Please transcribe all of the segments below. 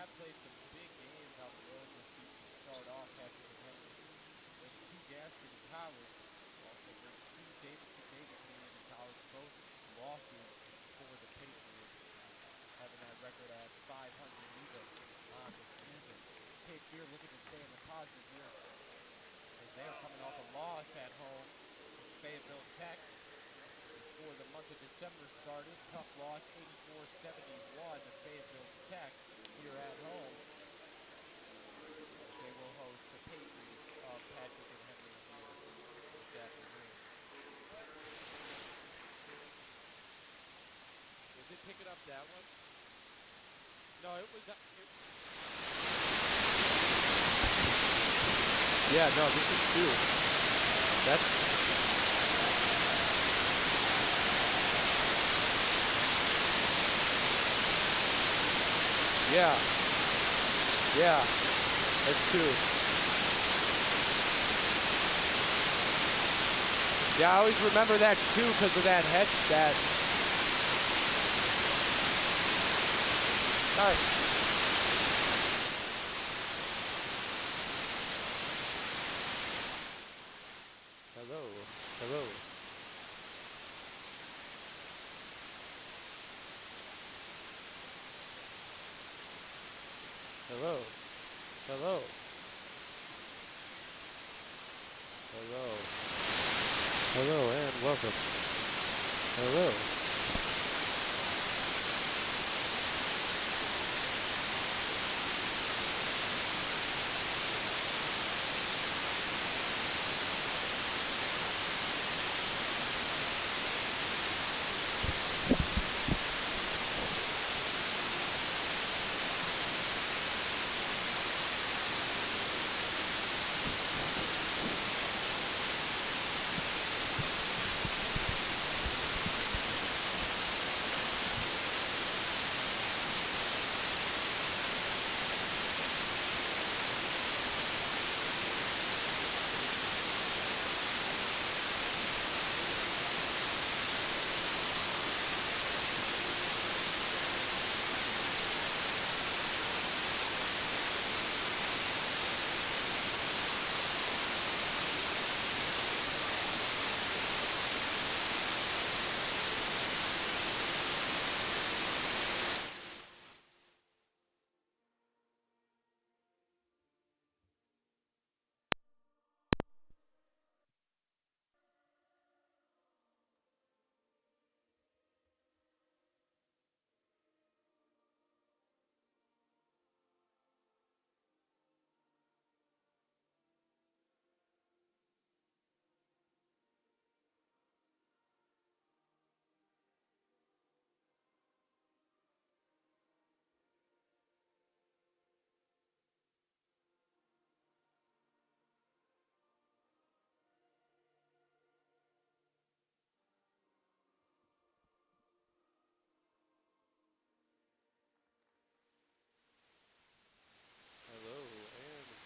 have played some big games on the road this season to start off. Patrick and Henry win 2 Gaskin in college. Also bring 2 Davidson Community College, both losses for the Patriots, having that record at 500 even on the season. Cape Fear looking to stay in the positive here as they are coming off a loss at home to Fayetteville Tech before the month of December started. Tough loss, 84-71 to Fayetteville Tech here at home. They will host the Patriots of Patrick and Henry here this afternoon. Was it picking up that one? No, it was. Yeah, no, this is 2. That's. Yeah. Yeah. That's 2. Yeah, I always remember that's 2 because of that head stat. All right. Hello. Hello. Hello. Hello. Hello. Hello and welcome. Hello.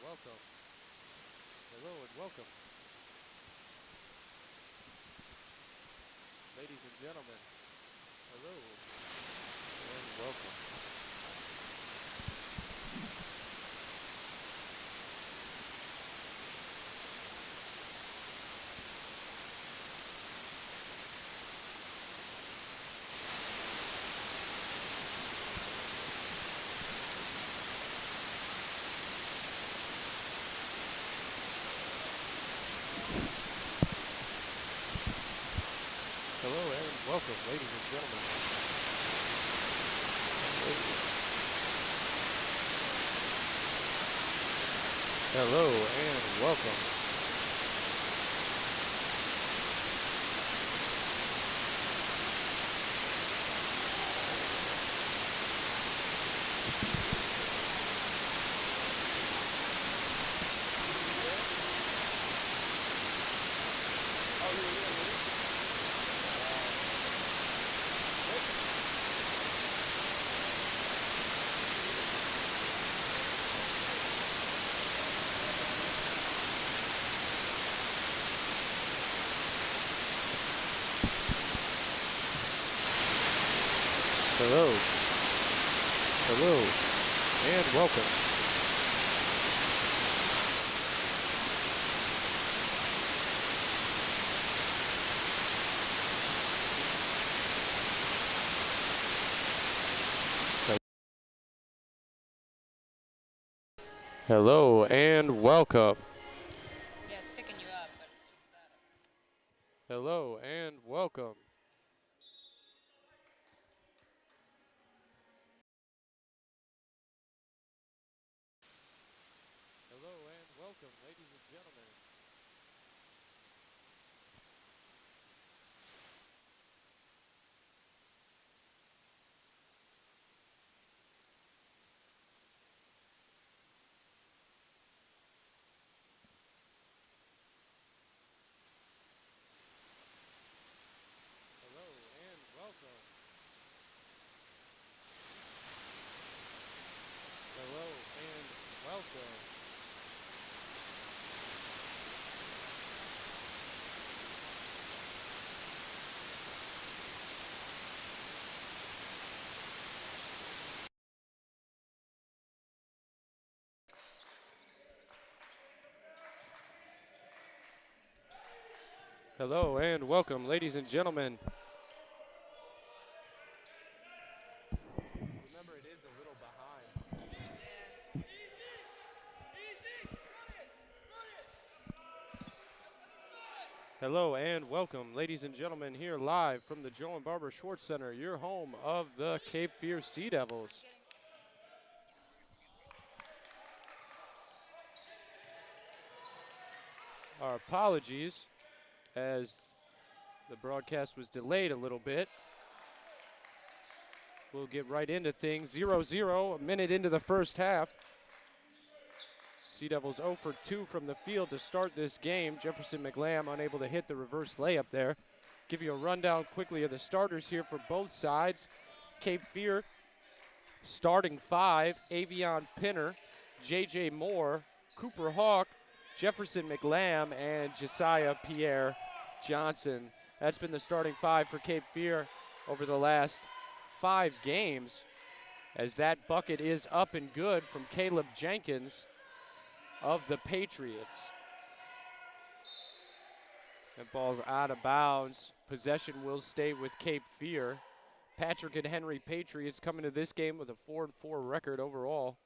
Welcome. Hello and welcome. Ladies and gentlemen, hello and welcome. Hello and welcome, ladies and gentlemen. Hello and welcome. Hello. Hello. and welcome. Hello and welcome. Yeah, it's picking you up, but it's just that. Hello and welcome. Hello and welcome, ladies and gentlemen. Hello and welcome. Hello and welcome. Hello and welcome, ladies and gentlemen. Remember, it is a little behind. Hello and welcome, ladies and gentlemen, here live from the Joe and Barbara Schwartz Center, your home of the Cape Fear Sea Devils. Our apologies as the broadcast was delayed a little bit. We'll get right into things. 0-0, a minute into the first half. Sea Devils 0 for 2 from the field to start this game. Jefferson McLam unable to hit the reverse layup there. Give you a rundown quickly of the starters here for both sides. Cape Fear starting 5, Avion Pinner, J.J. Moore, Cooper Hawk, Jefferson McLam, and Josiah Pierre Johnson. That's been the starting 5 for Cape Fear over the last 5 games, as that bucket is up and good from Caleb Jenkins of the Patriots. That ball's out of bounds. Possession will stay with Cape Fear. Patrick and Henry Patriots coming to this game with a 4-4 record overall.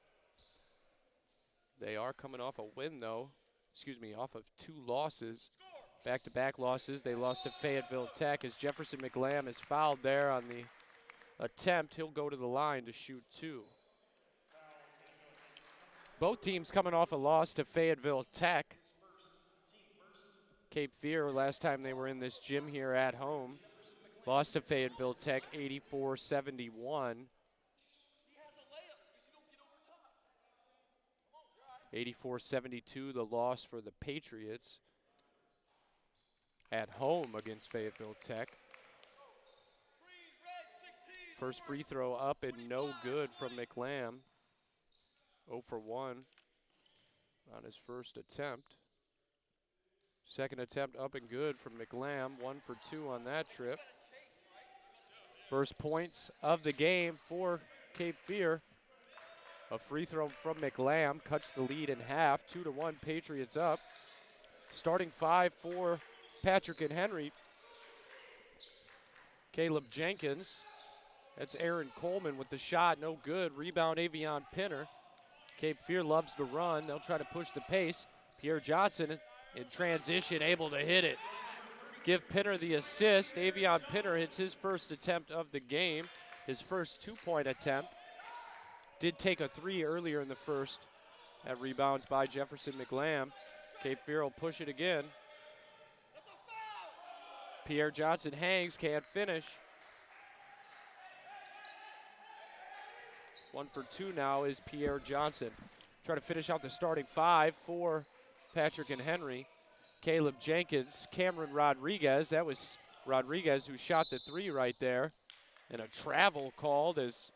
They are coming off a win, though. Off of 2 losses. Back-to-back losses. They lost to Fayetteville Tech as Jefferson McLam is fouled there on the attempt. He'll go to the line to shoot 2. Both teams coming off a loss to Fayetteville Tech. Cape Fear, last time they were in this gym here at home, lost to Fayetteville Tech 84-71. 84-72, the loss for the Patriots at home against Fayetteville Tech. First free throw up and no good from McLam. 0 for 1 on his first attempt. Second attempt up and good from McLam. 1 for 2 on that trip. First points of the game for Cape Fear. A free throw from McLam cuts the lead in half. 2-1 Patriots up. Starting 5 for Patrick and Henry. Caleb Jenkins. That's Aaron Coleman with the shot. No good. Rebound Avion Pinner. Cape Fear loves to run. They'll try to push the pace. Pierre Johnson in transition, able to hit it. Give Pinner the assist. Avion Pinner hits his first attempt of the game. His first 2-point attempt. Did take a 3 earlier in the first. That rebounds by Jefferson McLam. Cape Fear will push it again. Pierre Johnson hangs, can't finish. 1 for 2 now is Pierre Johnson. Try to finish out the starting 5 for Patrick and Henry. Caleb Jenkins, Cameron Rodriguez. That was Rodriguez who shot the 3 right there. And a travel called as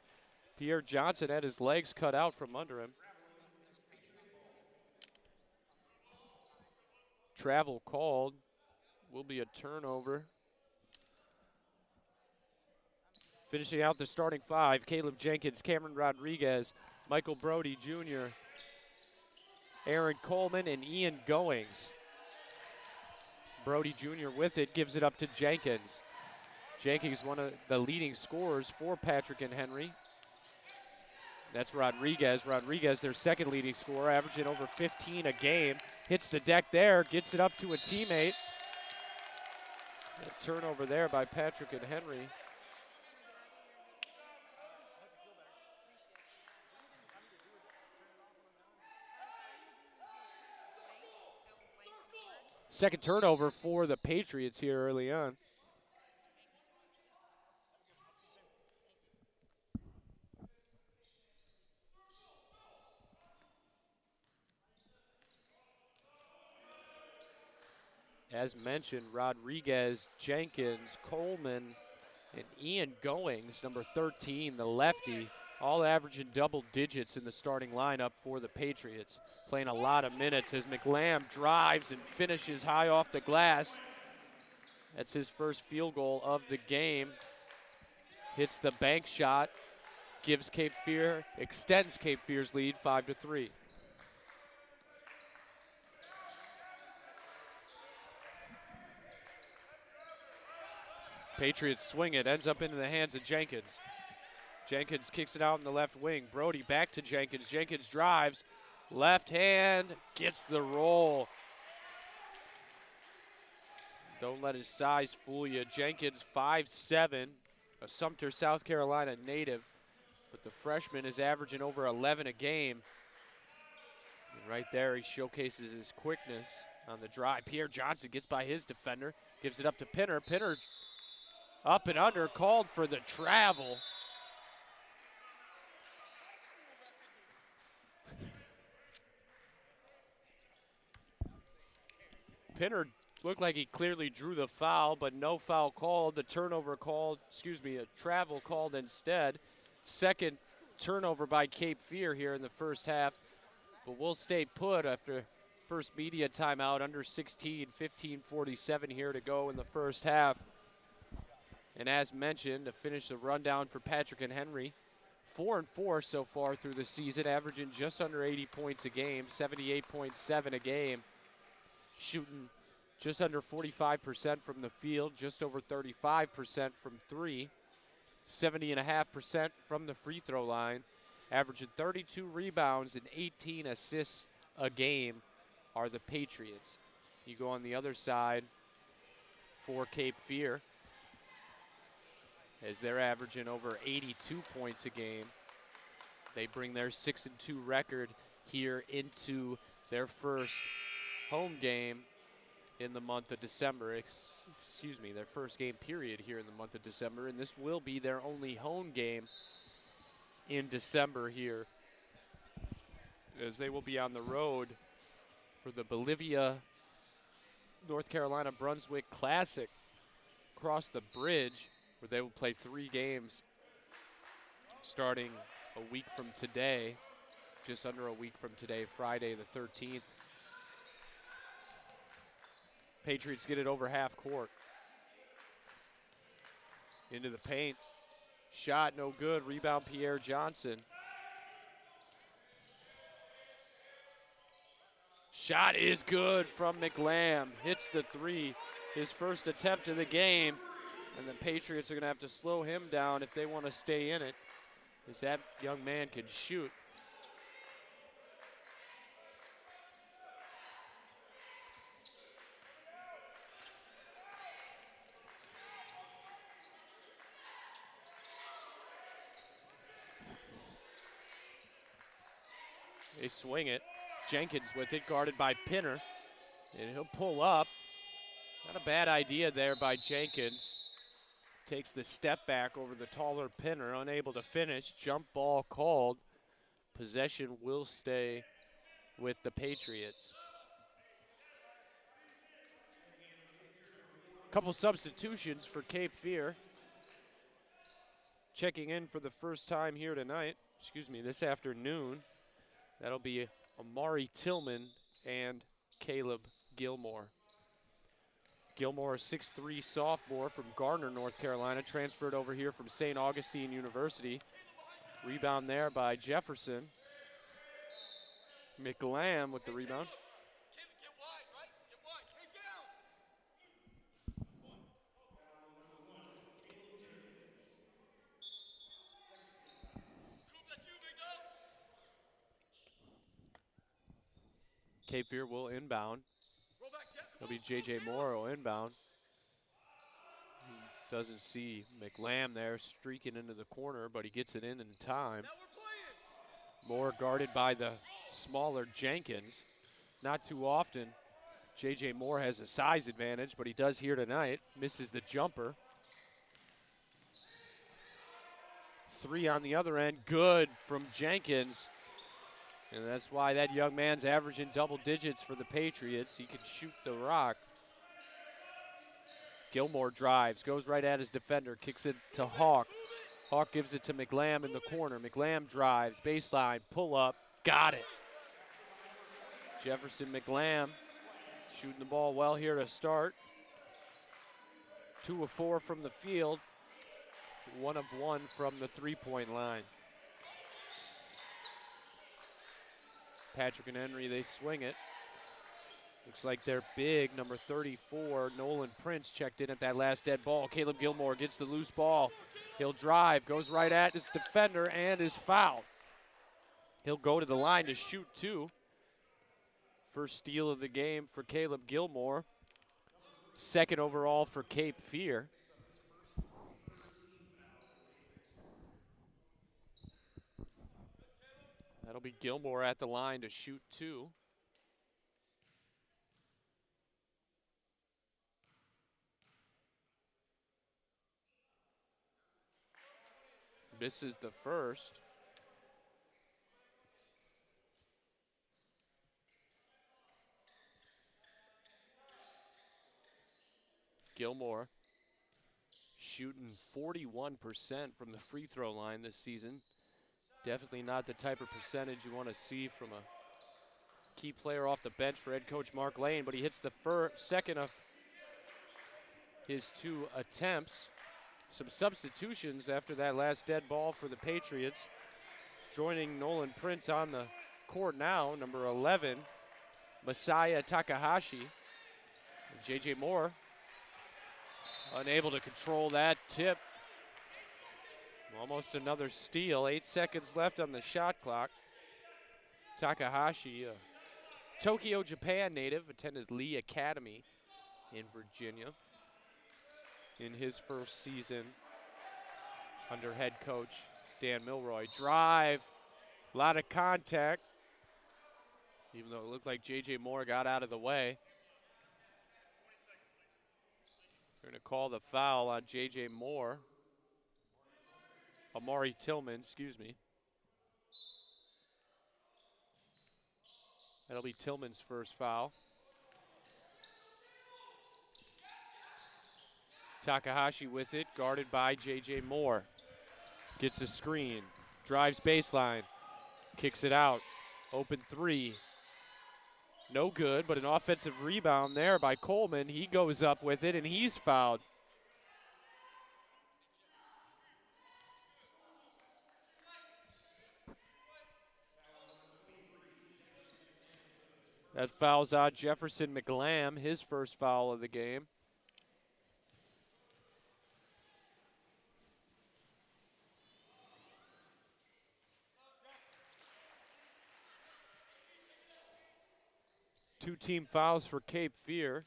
Pierre Johnson had his legs cut out from under him. Travel called. Will be a turnover. Finishing out the starting 5, Caleb Jenkins, Cameron Rodriguez, Michael Brody Jr., Aaron Coleman, and Ian Goings. Brody Jr. with it, gives it up to Jenkins. Jenkins, one of the leading scorers for Patrick and Henry. That's Rodriguez. Rodriguez, their second leading scorer, averaging over 15 a game. Hits the deck there, gets it up to a teammate. A turnover there by Patrick and Henry. Second turnover for the Patriots here early on. As mentioned, Rodriguez, Jenkins, Coleman, and Ian Goings, number 13, the lefty, all averaging double digits in the starting lineup for the Patriots. Playing a lot of minutes as McLam drives and finishes high off the glass. That's his first field goal of the game. Hits the bank shot, gives Cape Fear, extends Cape Fear's lead 5-3. Patriots swing it, ends up into the hands of Jenkins. Jenkins kicks it out in the left wing. Brody back to Jenkins. Jenkins drives, left hand, gets the roll. Don't let his size fool you. Jenkins 5'7", a Sumter, South Carolina native, but the freshman is averaging over 11 a game. And right there, he showcases his quickness on the drive. Pierre Johnson gets by his defender, gives it up to Pinner. Pinner up and under, called for the travel. Pinner looked like he clearly drew the foul, but no foul called. The turnover called, a travel called instead. Second turnover by Cape Fear here in the first half, but we'll stay put after first media timeout, under 16, 15:47 here to go in the first half. And as mentioned, to finish the rundown for Patrick and Henry, 4-4 so far through the season, averaging just under 80 points a game, 78.7 a game. Shooting just under 45% from the field, just over 35% from three, 70.5% from the free throw line, averaging 32 rebounds and 18 assists a game are the Patriots. You go on the other side for Cape Fear, as they're averaging over 82 points a game. They bring their 6-2 record here into their first home game in the month of December. Their first game period here in the month of December, and this will be their only home game in December here, as they will be on the road for the Bolivia, North Carolina Brunswick Classic across the bridge, where they will play 3 games starting a week from today, just under a week from today, Friday the 13th. Patriots get it over half court. Into the paint. Shot no good. Rebound Pierre Johnson. Shot is good from McLam. Hits the three. His first attempt of the game. And the Patriots are going to have to slow him down if they want to stay in it, as that young man can shoot. They swing it. Jenkins with it, guarded by Pinner. And he'll pull up. Not a bad idea there by Jenkins. Takes the step back over the taller Pinner, unable to finish. Jump ball called. Possession will stay with the Patriots. Couple substitutions for Cape Fear. Checking in for the first time here tonight, this afternoon. That'll be Amari Tillman and Caleb Gilmore. Gilmore, a 6'3" sophomore from Gardner, North Carolina, transferred over here from St. Augustine University. Rebound there by Jefferson. McLam with the rebound. Cape Fear will inbound. It'll be J.J. Moore will inbound. Doesn't see McLam there streaking into the corner, but he gets it in time. Moore guarded by the smaller Jenkins. Not too often J.J. Moore has a size advantage, but he does here tonight. Misses the jumper. 3 on the other end, good from Jenkins. And that's why that young man's averaging double digits for the Patriots. He can shoot the rock. Gilmore drives, goes right at his defender, kicks it to Hawk. Hawk gives it to McLam in the corner. McLam drives, baseline, pull up, got it. Jefferson McLam shooting the ball well here to start. 2 of 4 from the field, 1 of 1 from the three-point line. Patrick and Henry, they swing it. Looks like their big, number 34, Nolan Prince, checked in at that last dead ball. Caleb Gilmore gets the loose ball. He'll drive, goes right at his defender, and is fouled. He'll go to the line to shoot 2. First steal of the game for Caleb Gilmore. Second overall for Cape Fear. That'll be Gilmore at the line to shoot 2. Misses the first. Gilmore shooting 41% from the free throw line this season. Definitely not the type of percentage you want to see from a key player off the bench for head coach Mark Lane, but he hits the second of his 2 attempts. Some substitutions after that last dead ball for the Patriots. Joining Nolan Prince on the court now, number 11, Messiah Takahashi. J.J. Moore unable to control that tip. Almost another steal. 8 seconds left on the shot clock. Takahashi, a Tokyo, Japan native, attended Lee Academy in Virginia in his first season under head coach Dan Milroy. Drive, a lot of contact, even though it looked like J.J. Moore got out of the way. They're going to call the foul on J.J. Moore. Amari Tillman, excuse me. That'll be Tillman's first foul. Takahashi with it, guarded by J.J. Moore. Gets a screen, drives baseline, kicks it out. Open 3. No good, but an offensive rebound there by Coleman. He goes up with it, and he's fouled. That fouls out Jefferson McLam, his first foul of the game. Two team fouls for Cape Fear.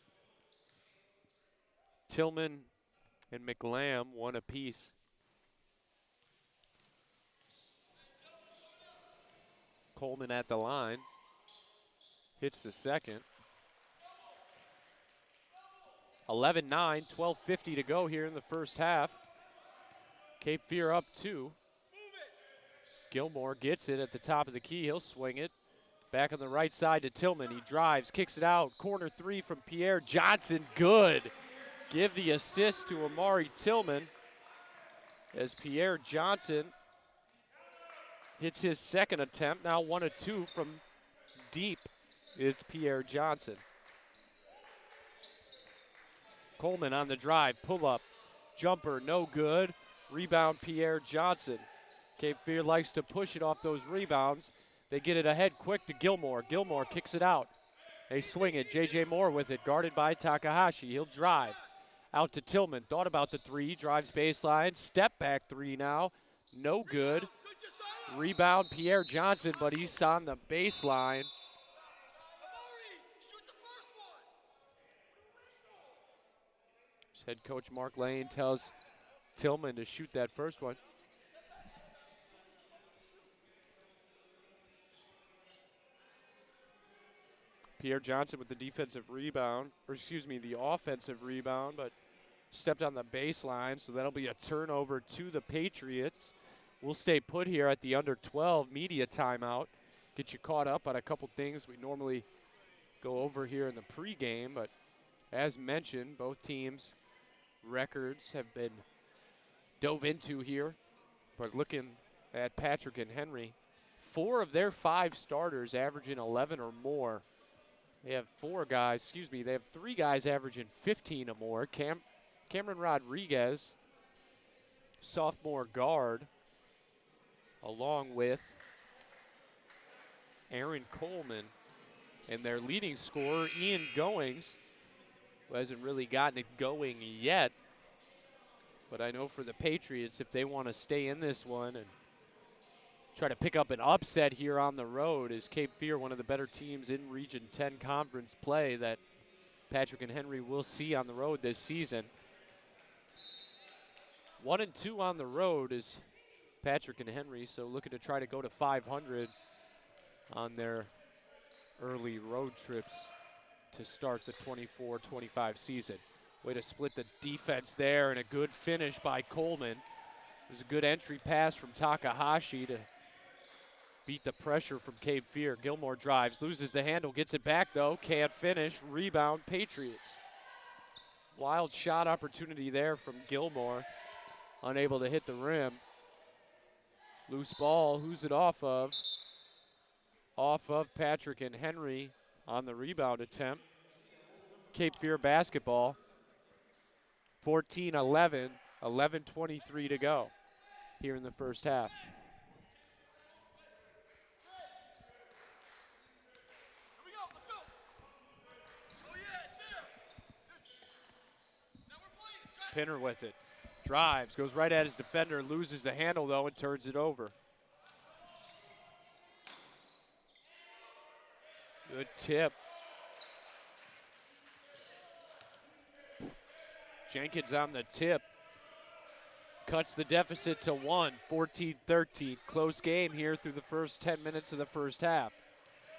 Tillman and McLam, 1 apiece. Coleman at the line. Hits the second. 11-9, 12:50 to go here in the first half. Cape Fear up 2. Gilmore gets it at the top of the key. He'll swing it. Back on the right side to Tillman. He drives, kicks it out. Corner 3 from Pierre Johnson. Good. Give the assist to Amari Tillman as Pierre Johnson hits his second attempt. Now 1 of 2 from deep is Pierre Johnson. Coleman on the drive, pull up, jumper, no good. Rebound Pierre Johnson. Cape Fear likes to push it off those rebounds. They get it ahead quick to Gilmore. Gilmore kicks it out. They swing it. J.J. Moore with it, guarded by Takahashi. He'll drive. Out to Tillman. Thought about the three. Drives baseline. Step back three now. No good. Rebound Pierre Johnson, but he's on the baseline. Head coach Mark Lane tells Tillman to shoot that first one. Pierre Johnson with the defensive rebound, or excuse me, the offensive rebound, but stepped on the baseline, so that'll be a turnover to the Patriots. We'll stay put here at the under 12 media timeout. Get you caught up on a couple things we normally go over here in the pregame, but as mentioned, both teams' records have been dove into here. But looking at Patrick and Henry, 4 of their 5 starters averaging 11 or more. They have 3 guys averaging 15 or more. Cameron Rodriguez, sophomore guard, along with Aaron Coleman, and their leading scorer, Ian Goings, who hasn't really gotten it going yet. But I know for the Patriots, if they want to stay in this one and try to pick up an upset here on the road, is Cape Fear one of the better teams in Region 10 conference play that Patrick and Henry will see on the road this season. 1-2 on the road is Patrick and Henry, so looking to try to go to 500 on their early road trips to start the 24-25 season. Way to split the defense there, and a good finish by Coleman. It was a good entry pass from Takahashi to beat the pressure from Cape Fear. Gilmore drives, loses the handle, gets it back though, can't finish. Rebound Patriots. Wild shot opportunity there from Gilmore, unable to hit the rim. Loose ball, who's it off of? Off of Patrick and Henry on the rebound attempt. Cape Fear basketball. 14-11, 11:23 to go here in the first half. Pinner with it. Drives, goes right at his defender, loses the handle though and turns it over. Good tip. Jenkins on the tip. Cuts the deficit to 1, 14-13. Close game here through the first 10 minutes of the first half.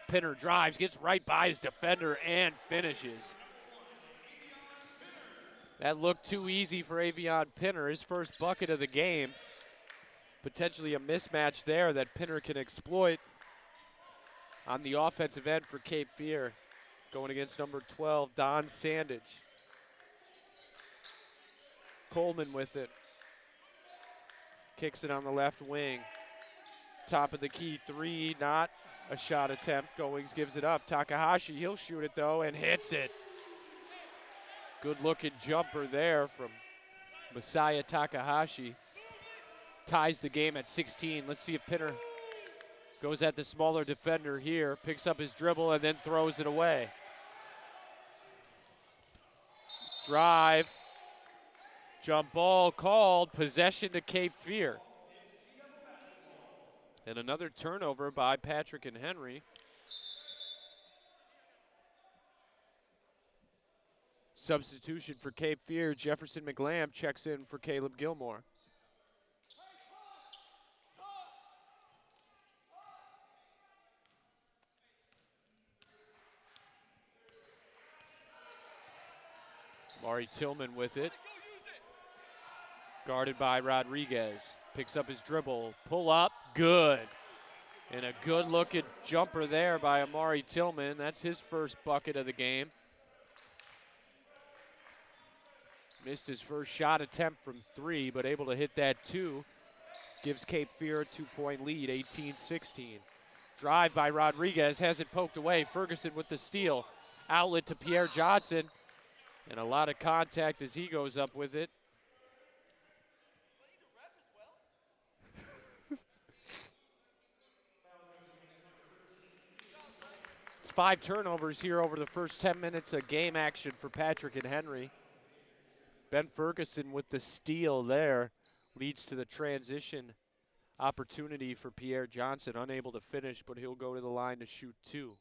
Pinner drives, gets right by his defender and finishes. That looked too easy for Avion Pinner, his first bucket of the game. Potentially a mismatch there that Pinner can exploit on the offensive end for Cape Fear, going against number 12, Don Sandage. Coleman with it. Kicks it on the left wing. Top of the key three, not a shot attempt. Goings gives it up. Takahashi, he'll shoot it though and hits it. Good looking jumper there from Messiah Takahashi. Ties the game at 16. Let's see if Pinner goes at the smaller defender here, picks up his dribble and then throws it away. Drive. Jump ball called, possession to Cape Fear. And another turnover by Patrick and Henry. Substitution for Cape Fear, Jefferson McLam checks in for Caleb Gilmore. Mari Tillman with it. Guarded by Rodriguez. Picks up his dribble. Pull up. Good. And a good-looking jumper there by Amari Tillman. That's his first bucket of the game. Missed his first shot attempt from 3, but able to hit that 2. Gives Cape Fear a 2-point lead, 18-16. Drive by Rodriguez. Has it poked away. Ferguson with the steal. Outlet to Pierre Johnson. And a lot of contact as he goes up with it. 5 turnovers here over the first 10 minutes of game action for Patrick and Henry. Ben Ferguson with the steal there leads to the transition opportunity for Pierre Johnson. Unable to finish, but he'll go to the line to shoot 2.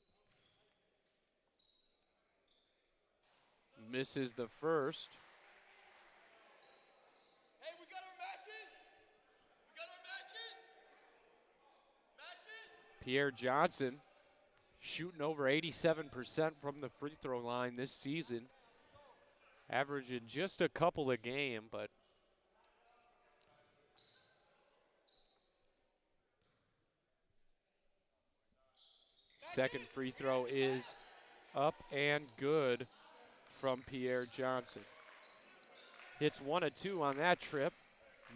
Misses the first. Hey, we got our matches? We got our matches? Pierre Johnson shooting over 87% from the free throw line this season. Averaging just a couple a game, but second free throw is up and good from Pierre Johnson. Hits 1 of 2 on that trip.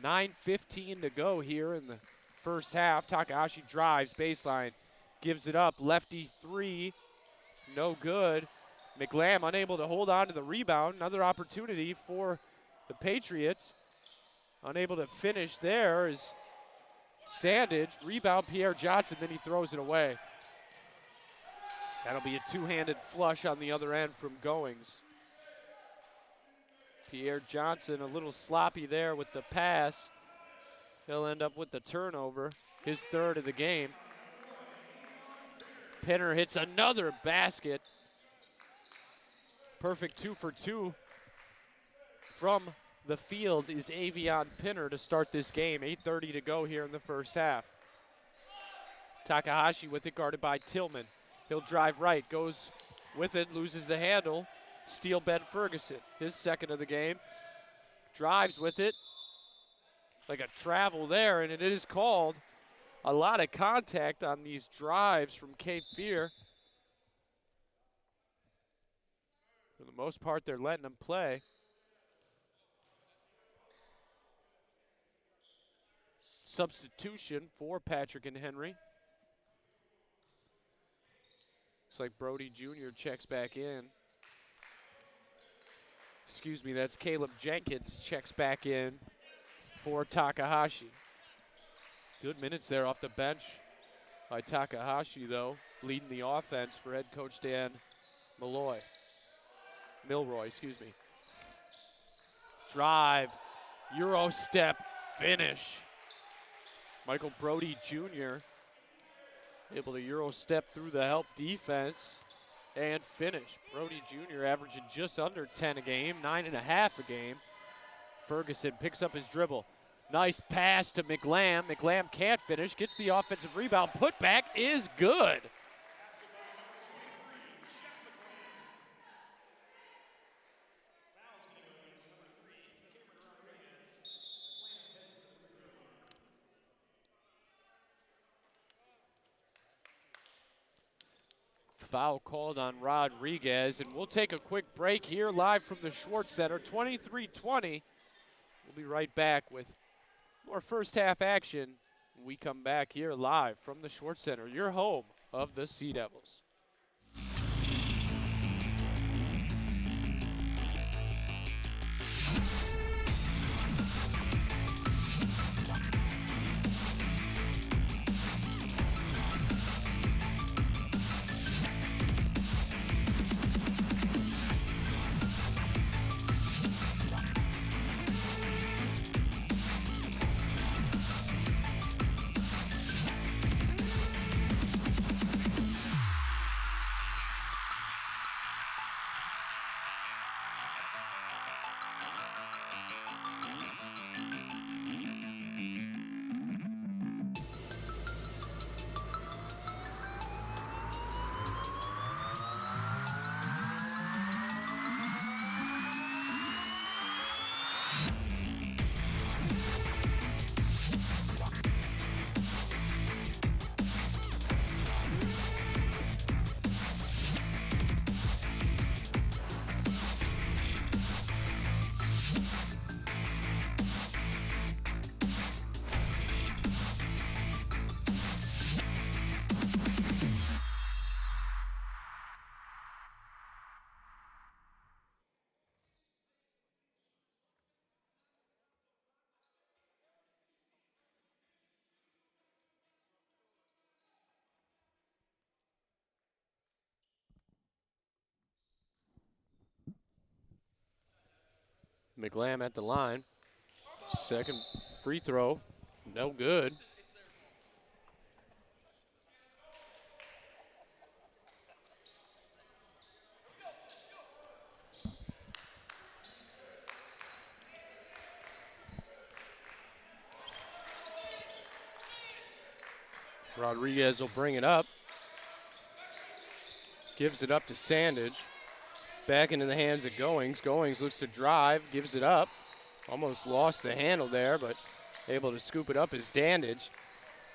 9:15 to go here in the first half. Takahashi drives, baseline, gives it up. Lefty 3, no good. McLam unable to hold on to the rebound. Another opportunity for the Patriots. Unable to finish there is Sandage. Rebound Pierre Johnson, then he throws it away. That'll be a two-handed flush on the other end from Goings. Pierre Johnson a little sloppy there with the pass. He'll end up with the turnover, his third of the game. Pinner hits another basket. Perfect 2 for 2 from the field is Avion Pinner to start this game. 8:30 to go here in the first half. Takahashi with it, guarded by Tillman. He'll drive right, goes with it, loses the handle. Steal Ben Ferguson, his second of the game. Drives with it, like a travel there, and it is called. A lot of contact on these drives from Cape Fear. For the most part, they're letting them play. Substitution for Patrick and Henry. Looks like Brody Jr. checks back in. Excuse me, that's Caleb Jenkins checks back in for Takahashi. Good minutes there off the bench by Takahashi, though, leading the offense for head coach Dan Milroy. Drive, Euro step, finish. Michael Brody Jr. able to Euro step through the help defense and finish. Brody Jr. averaging just under 10 a game, 9.5 a game. Ferguson picks up his dribble. Nice pass to McLam. McLam can't finish, gets the offensive rebound. Putback is good. Foul called on Rodriguez, and we'll take a quick break here live from the Schwartz Center. 23-20. We'll be right back with more first half action when we come back here live from the Schwartz Center, your home of the Sea Devils. McLam at the line. Second free throw, no good. Rodriguez will bring it up. Gives it up to Sandage. Back into the hands of Goings. Goings looks to drive, gives it up. Almost lost the handle there, but able to scoop it up is Dandage.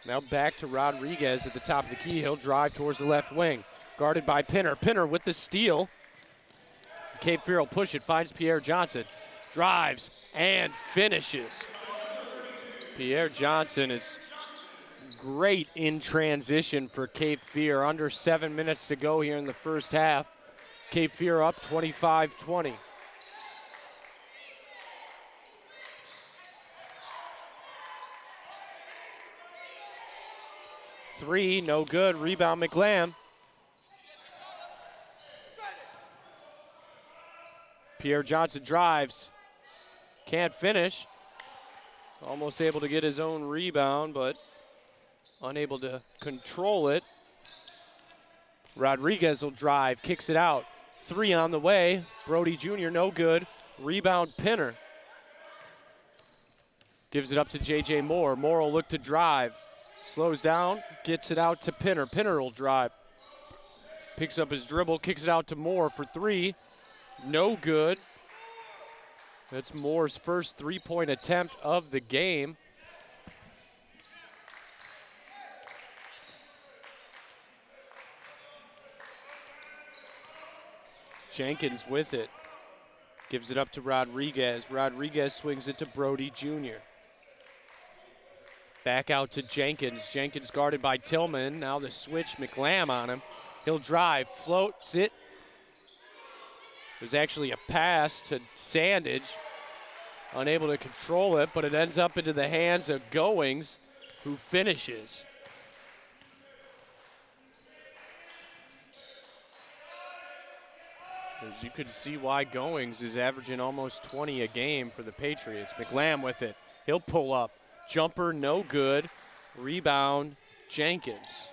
Now back to Rodriguez at the top of the key. He'll drive towards the left wing. Guarded by Pinner. Pinner with the steal. Cape Fear will push it, finds Pierre Johnson. Drives and finishes. Pierre Johnson is great in transition for Cape Fear. Under 7 minutes to go here in the first half. Cape Fear up 25-20. Three, no good. Rebound McLam. Pierre Johnson drives. Can't finish. Almost able to get his own rebound, but unable to control it. Rodriguez will drive, kicks it out. Three on the way. Brody Jr., no good. Rebound Pinner. Gives it up to J.J. Moore. Moore will look to drive. Slows down, gets it out to Pinner. Pinner will drive. Picks up his dribble, kicks it out to Moore for three. No good. That's Moore's first three-point attempt of the game. Jenkins with it. Gives it up to Rodriguez. Rodriguez swings it to Brody Jr. Back out to Jenkins. Jenkins guarded by Tillman. Now the switch, McLam on him. He'll drive, floats it. There's actually a pass to Sandage. Unable to control it, but it ends up into the hands of Goings, who finishes. As you can see why Goings is averaging almost 20 a game for the Patriots. McLam with it. He'll pull up. Jumper, no good. Rebound, Jenkins.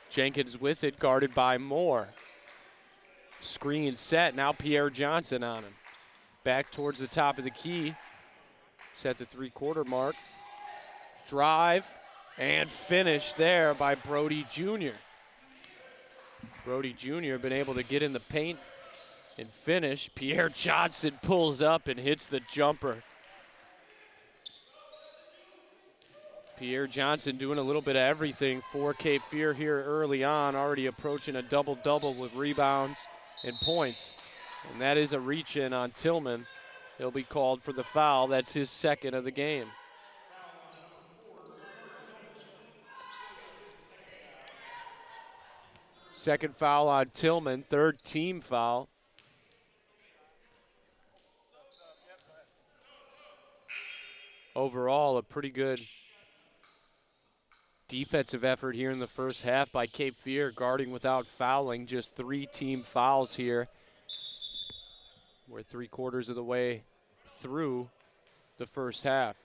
Jenkins with it, guarded by Moore. Screen set, now Pierre Johnson on him. Back towards the top of the key. Set the three-quarter mark. Drive and finish there by Brody Jr. Brody Jr. been able to get in the paint and finish. Pierre Johnson pulls up and hits the jumper. Pierre Johnson doing a little bit of everything for Cape Fear here early on, already approaching a double-double with rebounds and points. And that is a reach-in on Tillman. He'll be called for the foul. That's his second of the game. Second foul on Tillman, third team foul. Overall, a pretty good defensive effort here in the first half by Cape Fear, guarding without fouling. Just 3 team fouls here. We're 3/4 of the way through the first half.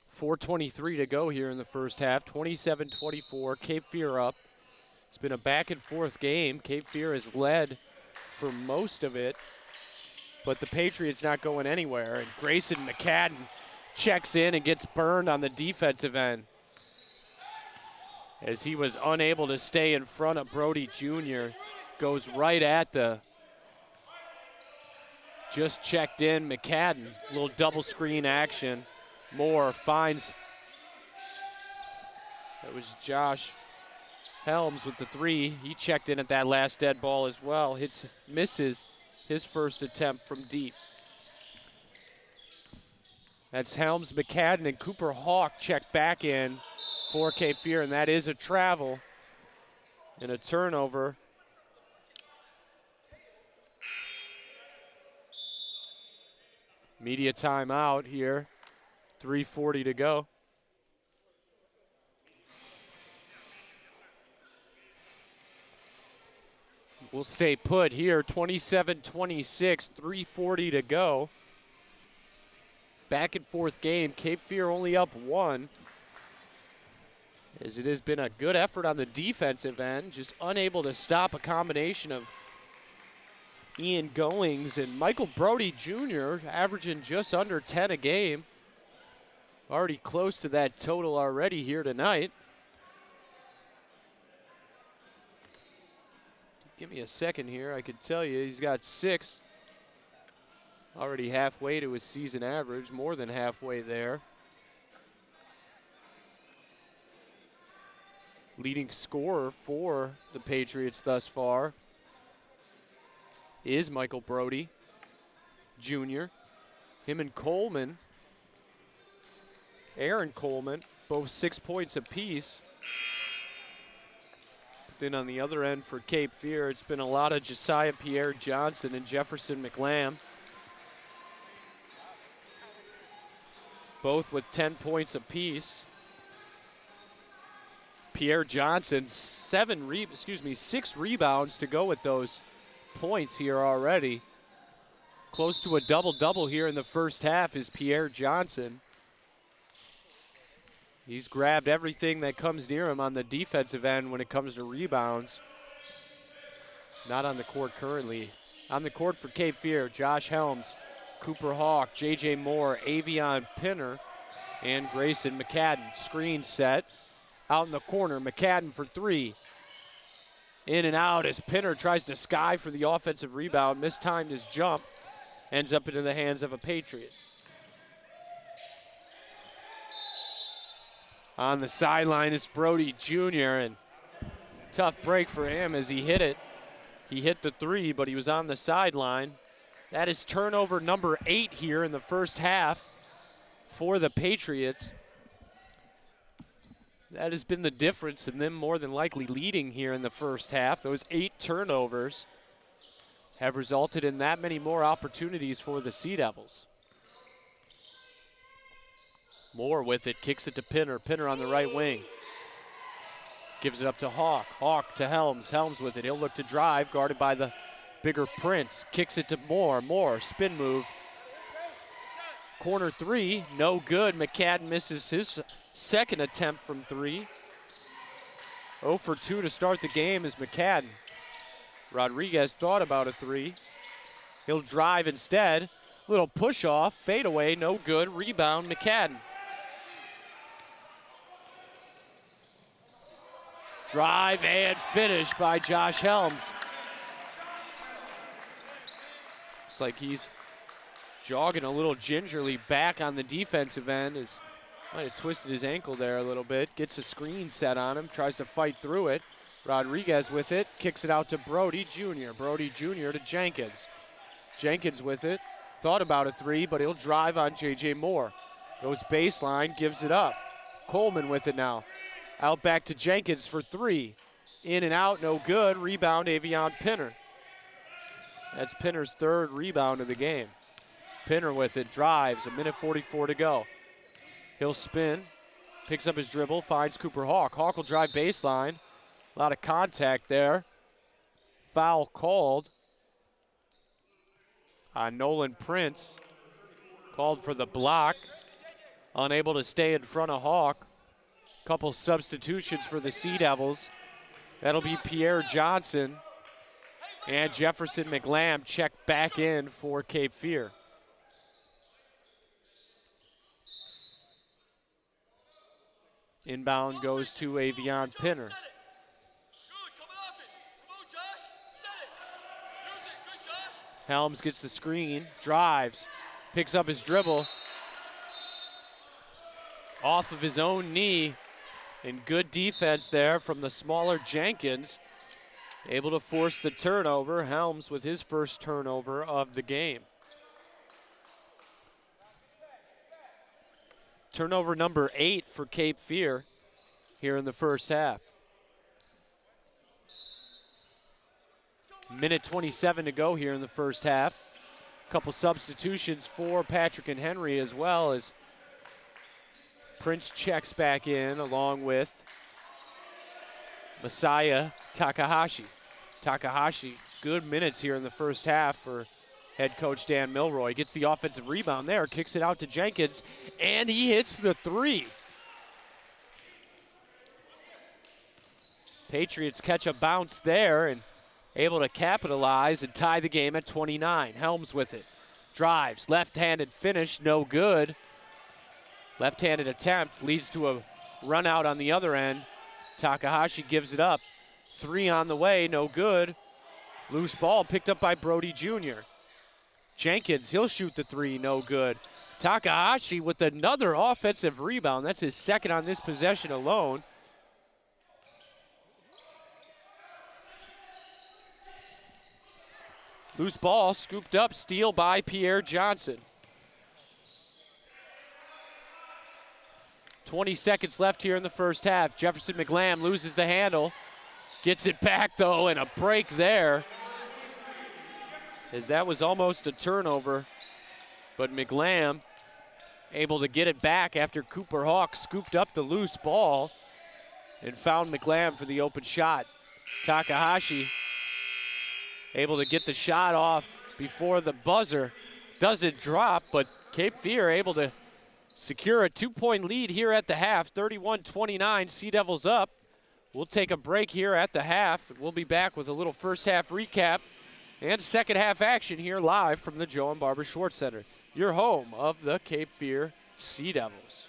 4:23 to go here in the first half. 27-24, Cape Fear up. It's been a back and forth game. Cape Fear has led for most of it, but the Patriots not going anywhere. And Grayson McCadden checks in and gets burned on the defensive end, as he was unable to stay in front of Brody Jr. Goes right at the just checked in McCadden. Little double screen action. Moore finds, that was Josh Helms with the three. He checked in at that last dead ball as well. Misses his first attempt from deep. That's Helms, McCadden, and Cooper Hawk check back in for Cape Fear, and that is a travel and a turnover. Media timeout here. 3:40 to go. will stay put here. 27-26, 3:40 to go. Back and forth game. Cape Fear only up 1. As it has been a good effort on the defensive end, just unable to stop a combination of Ian Goings and Michael Brody Jr. averaging just under 10 a game. Already close to that total already here tonight. Give me a second here. I could tell you he's got 6. Already halfway to his season average, more than halfway there. Leading scorer for the Patriots thus far is Michael Brody Jr. Him and Coleman, Aaron Coleman, both 6 points apiece. But then on the other end for Cape Fear, it's been a lot of Josiah Pierre Johnson and Jefferson McLam, both with 10 points apiece. Pierre Johnson, 6 rebounds to go with those points here already. Close to a double-double here in the first half is Pierre Johnson. He's grabbed everything that comes near him on the defensive end when it comes to rebounds. Not on the court currently. On the court for Cape Fear, Josh Helms, Cooper Hawk, J.J. Moore, Avion Pinner, and Grayson McCadden. Screen set. Out in the corner, McCadden for 3. In and out as Pinner tries to sky for the offensive rebound. Mistimed his jump. Ends up into the hands of a Patriot. On the sideline is Brody Jr. and tough break for him as he hit it. He hit the 3, but he was on the sideline. That is turnover number 8 here in the first half for the Patriots. That has been the difference in them more than likely leading here in the first half. Those 8 turnovers have resulted in that many more opportunities for the Sea Devils. Moore with it, kicks it to Pinner. Pinner on the right wing. Gives it up to Hawk. Hawk to Helms. Helms with it. He'll look to drive, guarded by the bigger Prince. Kicks it to Moore. Moore, spin move. Corner 3, no good. McCadden misses his second attempt from 3. 0 for 2 to start the game is McCadden. Rodriguez thought about a 3. He'll drive instead. Little push off, fade away, no good. Rebound, McCadden. Drive and finish by Josh Helms. Looks like he's jogging a little gingerly back on the defensive end. Might have twisted his ankle there a little bit. Gets a screen set on him, tries to fight through it. Rodriguez with it, kicks it out to Brody Jr. Brody Jr. to Jenkins. Jenkins with it, thought about a 3, but he'll drive on J.J. Moore. Goes baseline, gives it up. Coleman with it now. Out back to Jenkins for 3. In and out, no good. Rebound, Avion Pinner. That's Pinner's 3rd rebound of the game. Pinner with it, drives, 1:44 to go. He'll spin, picks up his dribble, finds Cooper Hawk. Hawk will drive baseline. A lot of contact there. Foul called on Nolan Prince. Called for the block. Unable to stay in front of Hawk. Couple substitutions for the Sea Devils. That'll be Pierre Johnson and Jefferson McLam check back in for Cape Fear. Inbound goes to Avion Pinner. Helms gets the screen, drives, picks up his dribble. Off of his own knee, and good defense there from the smaller Jenkins. Able to force the turnover. Helms with his first turnover of the game. Turnover number 8 for Cape Fear here in the first half. 1:27 to go here in the first half. Couple substitutions for Patrick and Henry as well as Prince checks back in along with Messiah Takahashi. Takahashi, good minutes here in the first half for head coach Dan Milroy. Gets the offensive rebound there, kicks it out to Jenkins, and he hits the three. Patriots catch a bounce there and able to capitalize and tie the game at 29. Helms with it. Drives, left-handed finish, no good. Left-handed attempt leads to a run out on the other end. Takahashi gives it up. Three on the way, no good. Loose ball picked up by Brody Jr. Jenkins, he'll shoot the three, no good. Takahashi with another offensive rebound. That's his second on this possession alone. Loose ball, scooped up, steal by Pierre Johnson. 20 seconds left here in the first half. Jefferson McLam loses the handle. Gets it back though, and a break there. As that was almost a turnover. But McLam able to get it back after Cooper Hawk scooped up the loose ball and found McLam for the open shot. Takahashi able to get the shot off before the buzzer. Doesn't drop, but Cape Fear able to secure a 2-point lead here at the half. 31-29, Sea Devils up. We'll take a break here at the half. We'll be back with a little first half recap and second half action here live from the Joe and Barbara Schwartz Center, your home of the Cape Fear Sea Devils.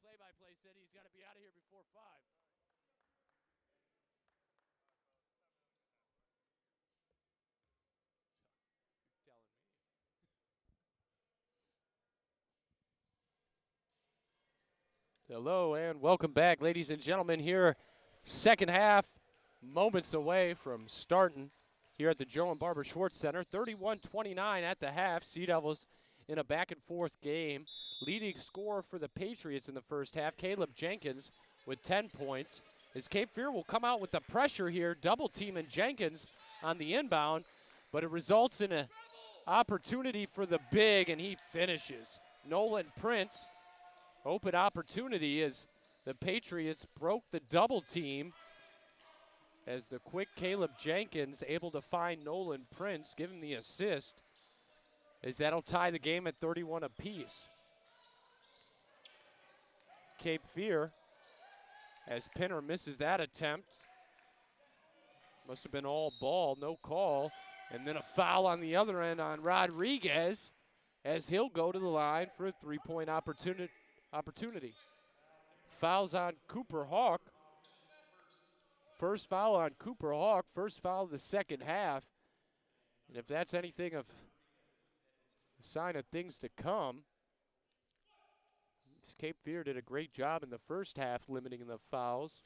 play-by-play said he's got to be out of here before 5. You're telling me. Hello and welcome back, ladies and gentlemen. Here, second half, moments away from starting here at the Joe and Barbara Schwartz Center. 31-29 at the half. Sea Devils in a back-and-forth game. Leading scorer for the Patriots in the first half, Caleb Jenkins with 10 points. As Cape Fear will come out with the pressure here, double-teaming Jenkins on the inbound, but it results in an opportunity for the big, and he finishes. Nolan Prince. Open opportunity as the Patriots broke the double team as the quick Caleb Jenkins able to find Nolan Prince, give him the assist, as that'll tie the game at 31 apiece. Cape Fear, as Pinner misses that attempt. Must have been all ball, no call. And then a foul on the other end on Rodriguez as he'll go to the line for a three-point opportunity. Fouls on Cooper Hawk. First foul on Cooper Hawk, first foul of the second half. And if that's anything of a sign of things to come, Cape Fear did a great job in the first half limiting the fouls.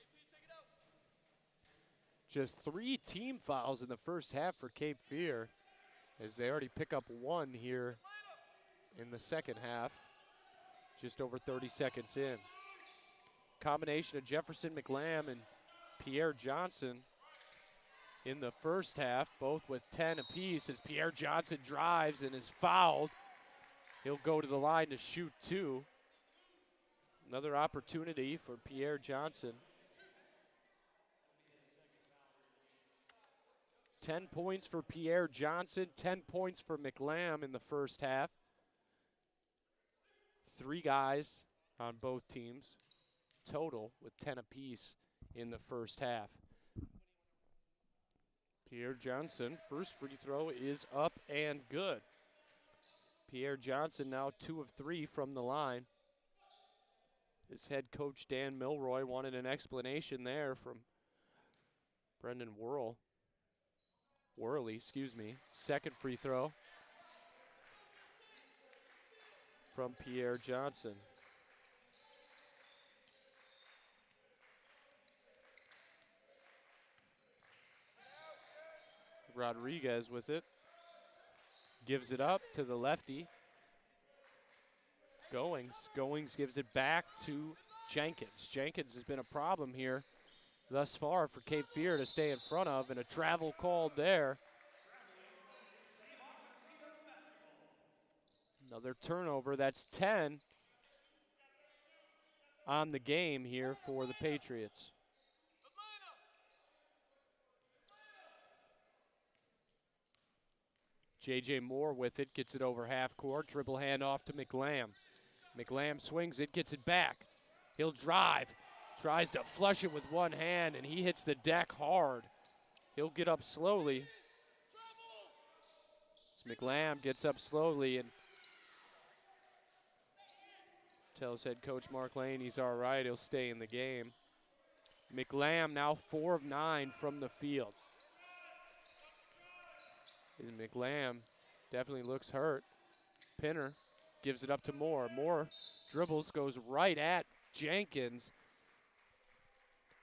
Just 3 team fouls in the first half for Cape Fear, as they already pick up 1 here in the second half. Just over 30 seconds in. Combination of Jefferson McLam and Pierre Johnson in the first half, both with 10 apiece. As Pierre Johnson drives and is fouled, he'll go to the line to shoot 2. Another opportunity for Pierre Johnson. 10 points for Pierre Johnson, 10 points for McLam in the first half. 3 guys on both teams total with 10 apiece in the first half. Pierre Johnson, first free throw is up and good. Pierre Johnson now 2 of 3 from the line. His head coach Dan Milroy wanted an explanation there from Brendan Worley, second free throw from Pierre Johnson. Rodriguez with it. Gives it up to the lefty. Goings gives it back to Jenkins. Jenkins has been a problem here thus far for Cape Fear to stay in front of, and a travel called there. Another turnover. That's 10 on the game here for the Patriots. J.J. Moore with it, gets it over half court, dribble handoff to McLam. McLam swings it, gets it back. He'll drive, tries to flush it with one hand, and he hits the deck hard. He'll get up slowly. As McLam gets up slowly and tells head coach Mark Lane he's all right, he'll stay in the game. McLam now 4 of 9 from the field. McLam definitely looks hurt. Pinner gives it up to Moore. Moore dribbles, goes right at Jenkins.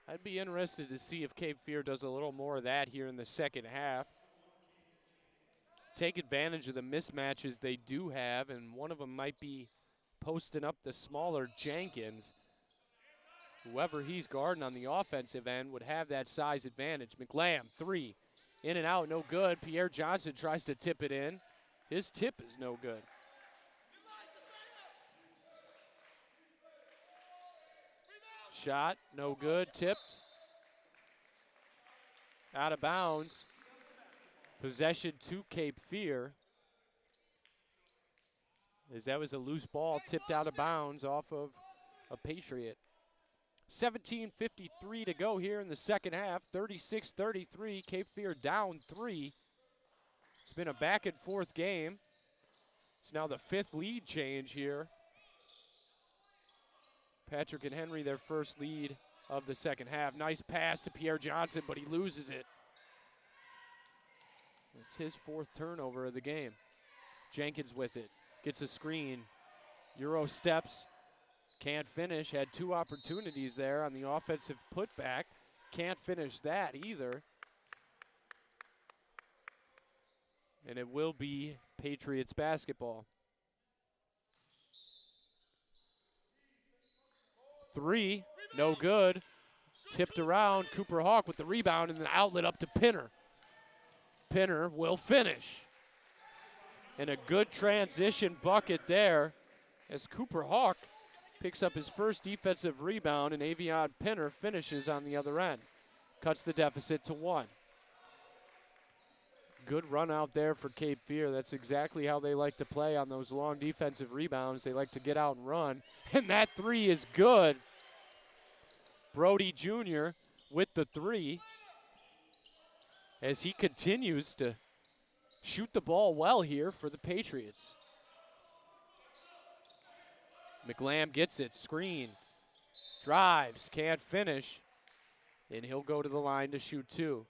I'd be interested to see if Cape Fear does a little more of that here in the second half. Take advantage of the mismatches they do have, and one of them might be posting up the smaller Jenkins. Whoever he's guarding on the offensive end would have that size advantage. McLam, 3. In and out, no good. Pierre Johnson tries to tip it in. His tip is no good. Shot, no good, tipped. Out of bounds. Possession to Cape Fear. As that was a loose ball tipped out of bounds off of a Patriot. 17:53 to go here in the second half. 36-33. Cape Fear down 3. It's been a back and forth game. It's now the 5th lead change here Patrick and Henry, their first lead of the second half. Nice pass to Pierre Johnson, but he loses it. It's his 4th turnover of the game. Jenkins with it, gets a screen. Euro steps, can't finish. Had 2 opportunities there on the offensive putback. Can't finish that either. And it will be Patriots basketball. 3, no good. Tipped around, Cooper Hawk with the rebound and the outlet up to Pinner. Pinner will finish. And a good transition bucket there as Cooper Hawk picks up his first defensive rebound and Avion Pinner finishes on the other end. Cuts the deficit to 1. Good run out there for Cape Fear. That's exactly how they like to play on those long defensive rebounds. They like to get out and run. And that 3 is good. Brody Jr. with the 3 as he continues to shoot the ball well here for the Patriots. McLam gets it, screen, drives, can't finish, and he'll go to the line to shoot 2.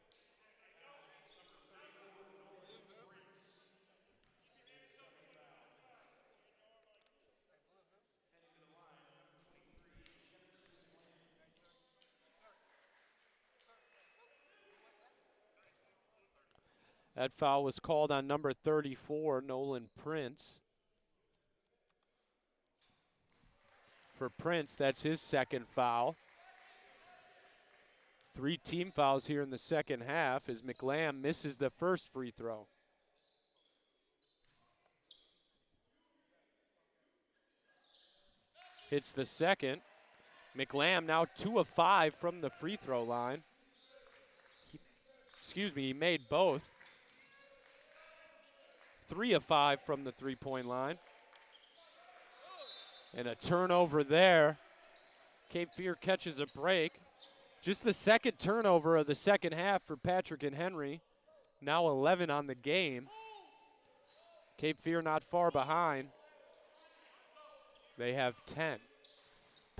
That foul was called on number 34, Nolan Prince. For Prince, that's his 2nd foul. 3 team fouls here in the second half as McLam misses the first free throw. Hits the second. McLam now 2 of 5 from the free throw line. He made both. 3 of 5 from the 3-point line. And a turnover there. Cape Fear catches a break. Just the 2nd turnover of the second half for Patrick and Henry. Now 11 on the game. Cape Fear not far behind. They have 10.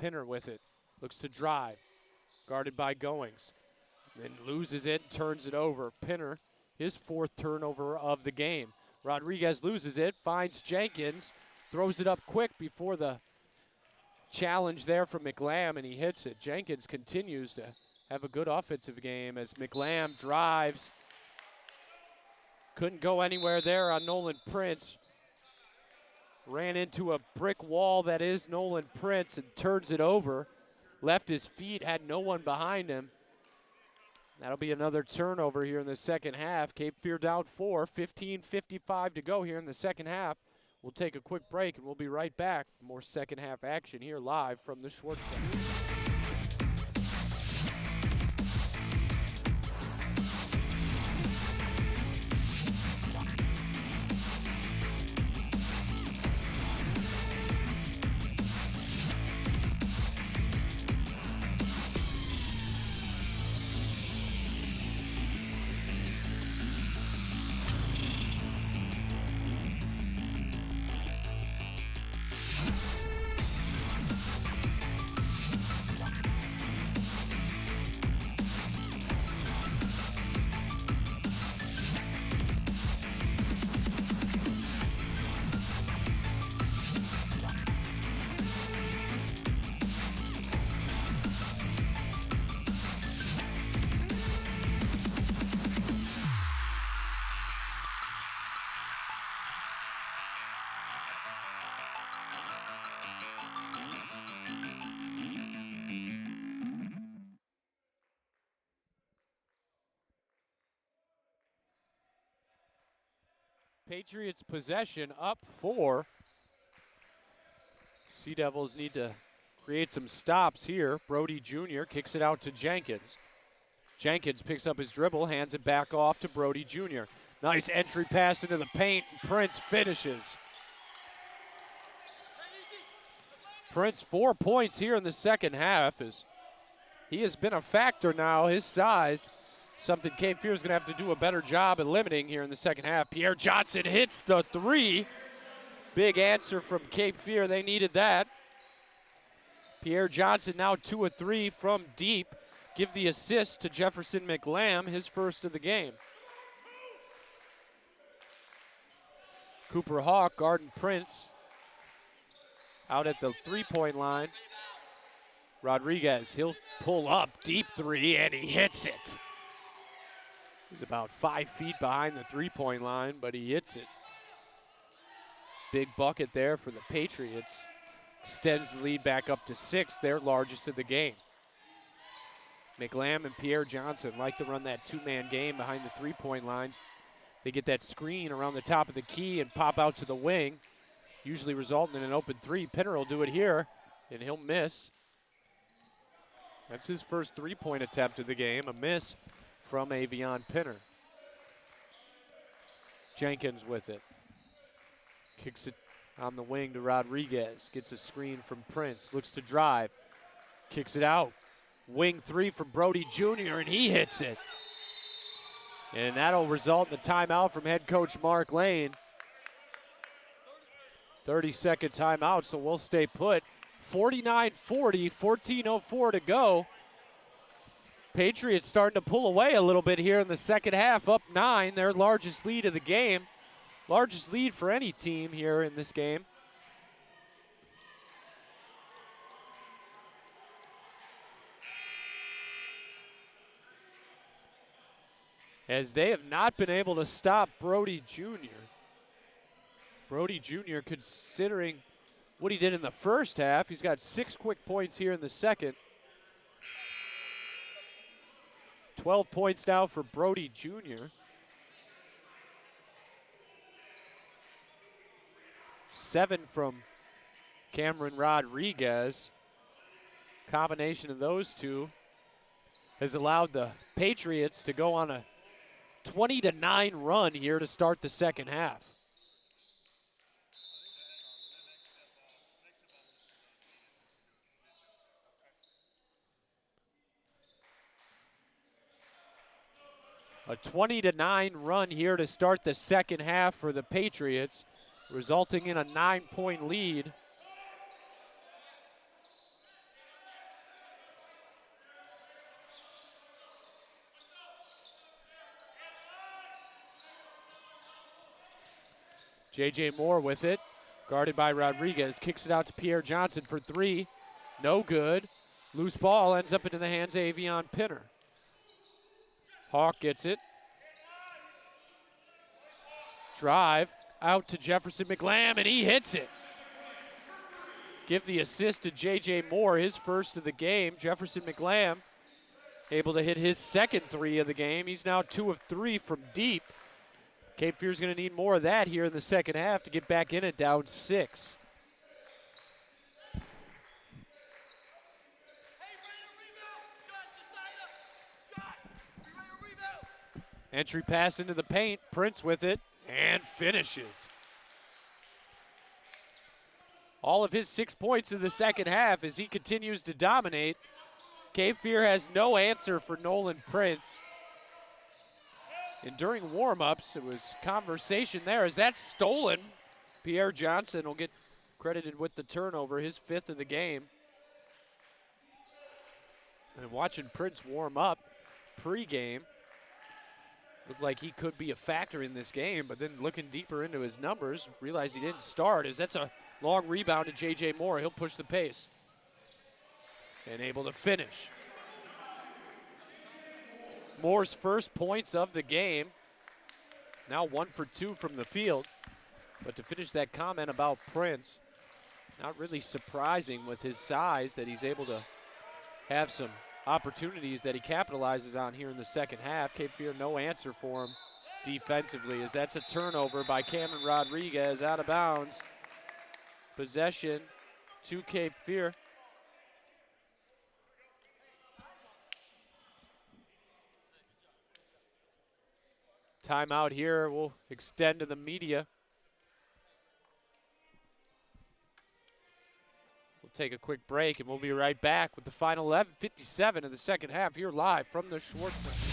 Pinner with it. Looks to drive. Guarded by Goings. Then loses it, turns it over. Pinner, his 4th turnover of the game. Rodriguez loses it, finds Jenkins, throws it up quick before the challenge there from McLam, and he hits it. Jenkins continues to have a good offensive game as McLam drives. Couldn't go anywhere there on Nolan Prince. Ran into a brick wall that is Nolan Prince and turns it over. Left his feet, had no one behind him. That'll be another turnover here in the second half. Cape Fear down 4, 15:55 to go here in the second half. We'll take a quick break and we'll be right back. More second half action here live from the Schwartz Center. Patriots possession up 4. Sea Devils need to create some stops here. Brody Jr. kicks it out to Jenkins. Jenkins picks up his dribble, hands it back off to Brody Jr. Nice entry pass into the paint. Prince finishes. Prince 4 points here in the second half. He has been a factor now, his size. Something Cape Fear is going to have to do a better job at limiting here in the second half. Pierre Johnson hits the 3. Big answer from Cape Fear. They needed that. Pierre Johnson now 2 of 3 from deep. Give the assist to Jefferson McLam, his first of the game. Cooper Hawk, Garden Prince, out at the three-point line. Rodriguez, he'll pull up, deep three, and he hits it. He's about 5 feet behind the three-point line, but he hits it. Big bucket there for the Patriots. Extends the lead back up to 6, their largest of the game. McLam and Pierre Johnson like to run that two-man game behind the three-point lines. They get that screen around the top of the key and pop out to the wing, usually resulting in an open three. Pinner will do it here, and he'll miss. That's his first three-point attempt of the game, a miss from Avion Pinner. Jenkins with it. Kicks it on the wing to Rodriguez. Gets a screen from Prince. Looks to drive. Kicks it out. Wing three from Brody Jr., and he hits it. And that'll result in a timeout from head coach Mark Lane. 30-second timeout, so we'll stay put. 49-40, 14:04 to go. Patriots starting to pull away a little bit here in the second half, up 9, their largest lead of the game. Largest lead for any team here in this game. As they have not been able to stop Brody Jr. Brody Jr., considering what he did in the first half, he's got 6 quick points here in the second. 12 points now for Brody Jr. 7 from Cameron Rodriguez. Combination of those two has allowed the Patriots to go on a 20-9 run here to start the second half. A 20-9 run here to start the second half for the Patriots, resulting in a 9-point lead. J.J. Moore with it, guarded by Rodriguez, kicks it out to Pierre Johnson for 3. No good. Loose ball ends up into the hands of Avion Pinner. Hawk gets it. Drive out to Jefferson McLam, and he hits it. Give the assist to J.J. Moore, his first of the game. Jefferson McLam able to hit his second 3 of the game. He's now 2 of 3 from deep. Cape Fear's going to need more of that here in the second half to get back in it, down 6. Entry pass into the paint. Prince with it and finishes. All of his 6 points in the second half as he continues to dominate. Cape Fear has no answer for Nolan Prince. And during warm-ups, it was conversation there. As that's stolen, Pierre Johnson will get credited with the turnover, his 5th of the game. And watching Prince warm up pregame, looked like he could be a factor in this game, but then looking deeper into his numbers, realized he didn't start, as that's a long rebound to J.J. Moore. He'll push the pace. And able to finish. Moore's first points of the game. Now 1 for 2 from the field. But to finish that comment about Prince, not really surprising with his size that he's able to have some opportunities that he capitalizes on here in the second half. Cape Fear, no answer for him defensively, as that's a turnover by Cameron Rodriguez, out of bounds. Possession to Cape Fear. Timeout here. We'll extend to the media. We'll take a quick break, and we'll be right back with the final 11:57 of the second half here live from the Schwartz Center.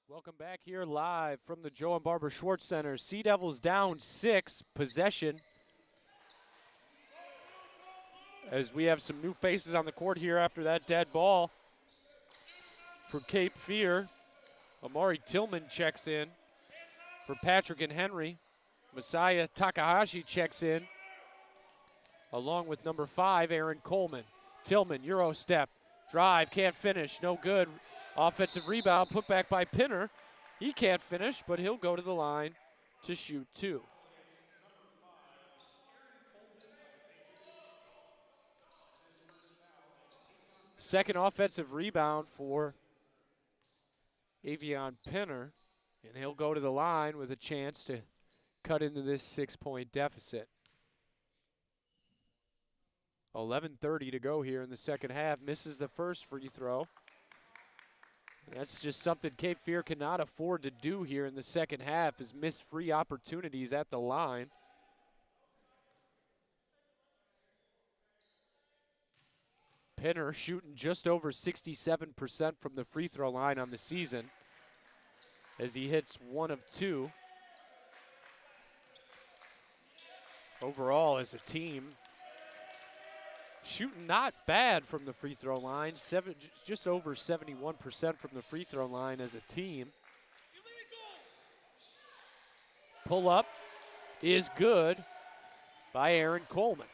Welcome back here live from the Joe and Barbara Schwartz Center. Sea Devils down 6, possession. As we have some new faces on the court here after that dead ball. For Cape Fear, Amari Tillman checks in. For Patrick and Henry, Messiah Takahashi checks in. Along with number 5, Aaron Coleman. Tillman, Euro step, drive, can't finish, no good. Offensive rebound, put back by Pinner. He can't finish, but he'll go to the line to shoot 2. Second offensive rebound for Avion Pinner, and he'll go to the line with a chance to cut into this 6-point deficit. 11:30 to go here in the second half. Misses the first free throw. That's just something Cape Fear cannot afford to do here in the second half, is miss free opportunities at the line. Pinner shooting just over 67% from the free throw line on the season as he hits 1 of 2. Overall, as a team, shooting not bad from the free throw line, just over 71% from the free throw line as a team. Pull up is good by Aaron Coleman.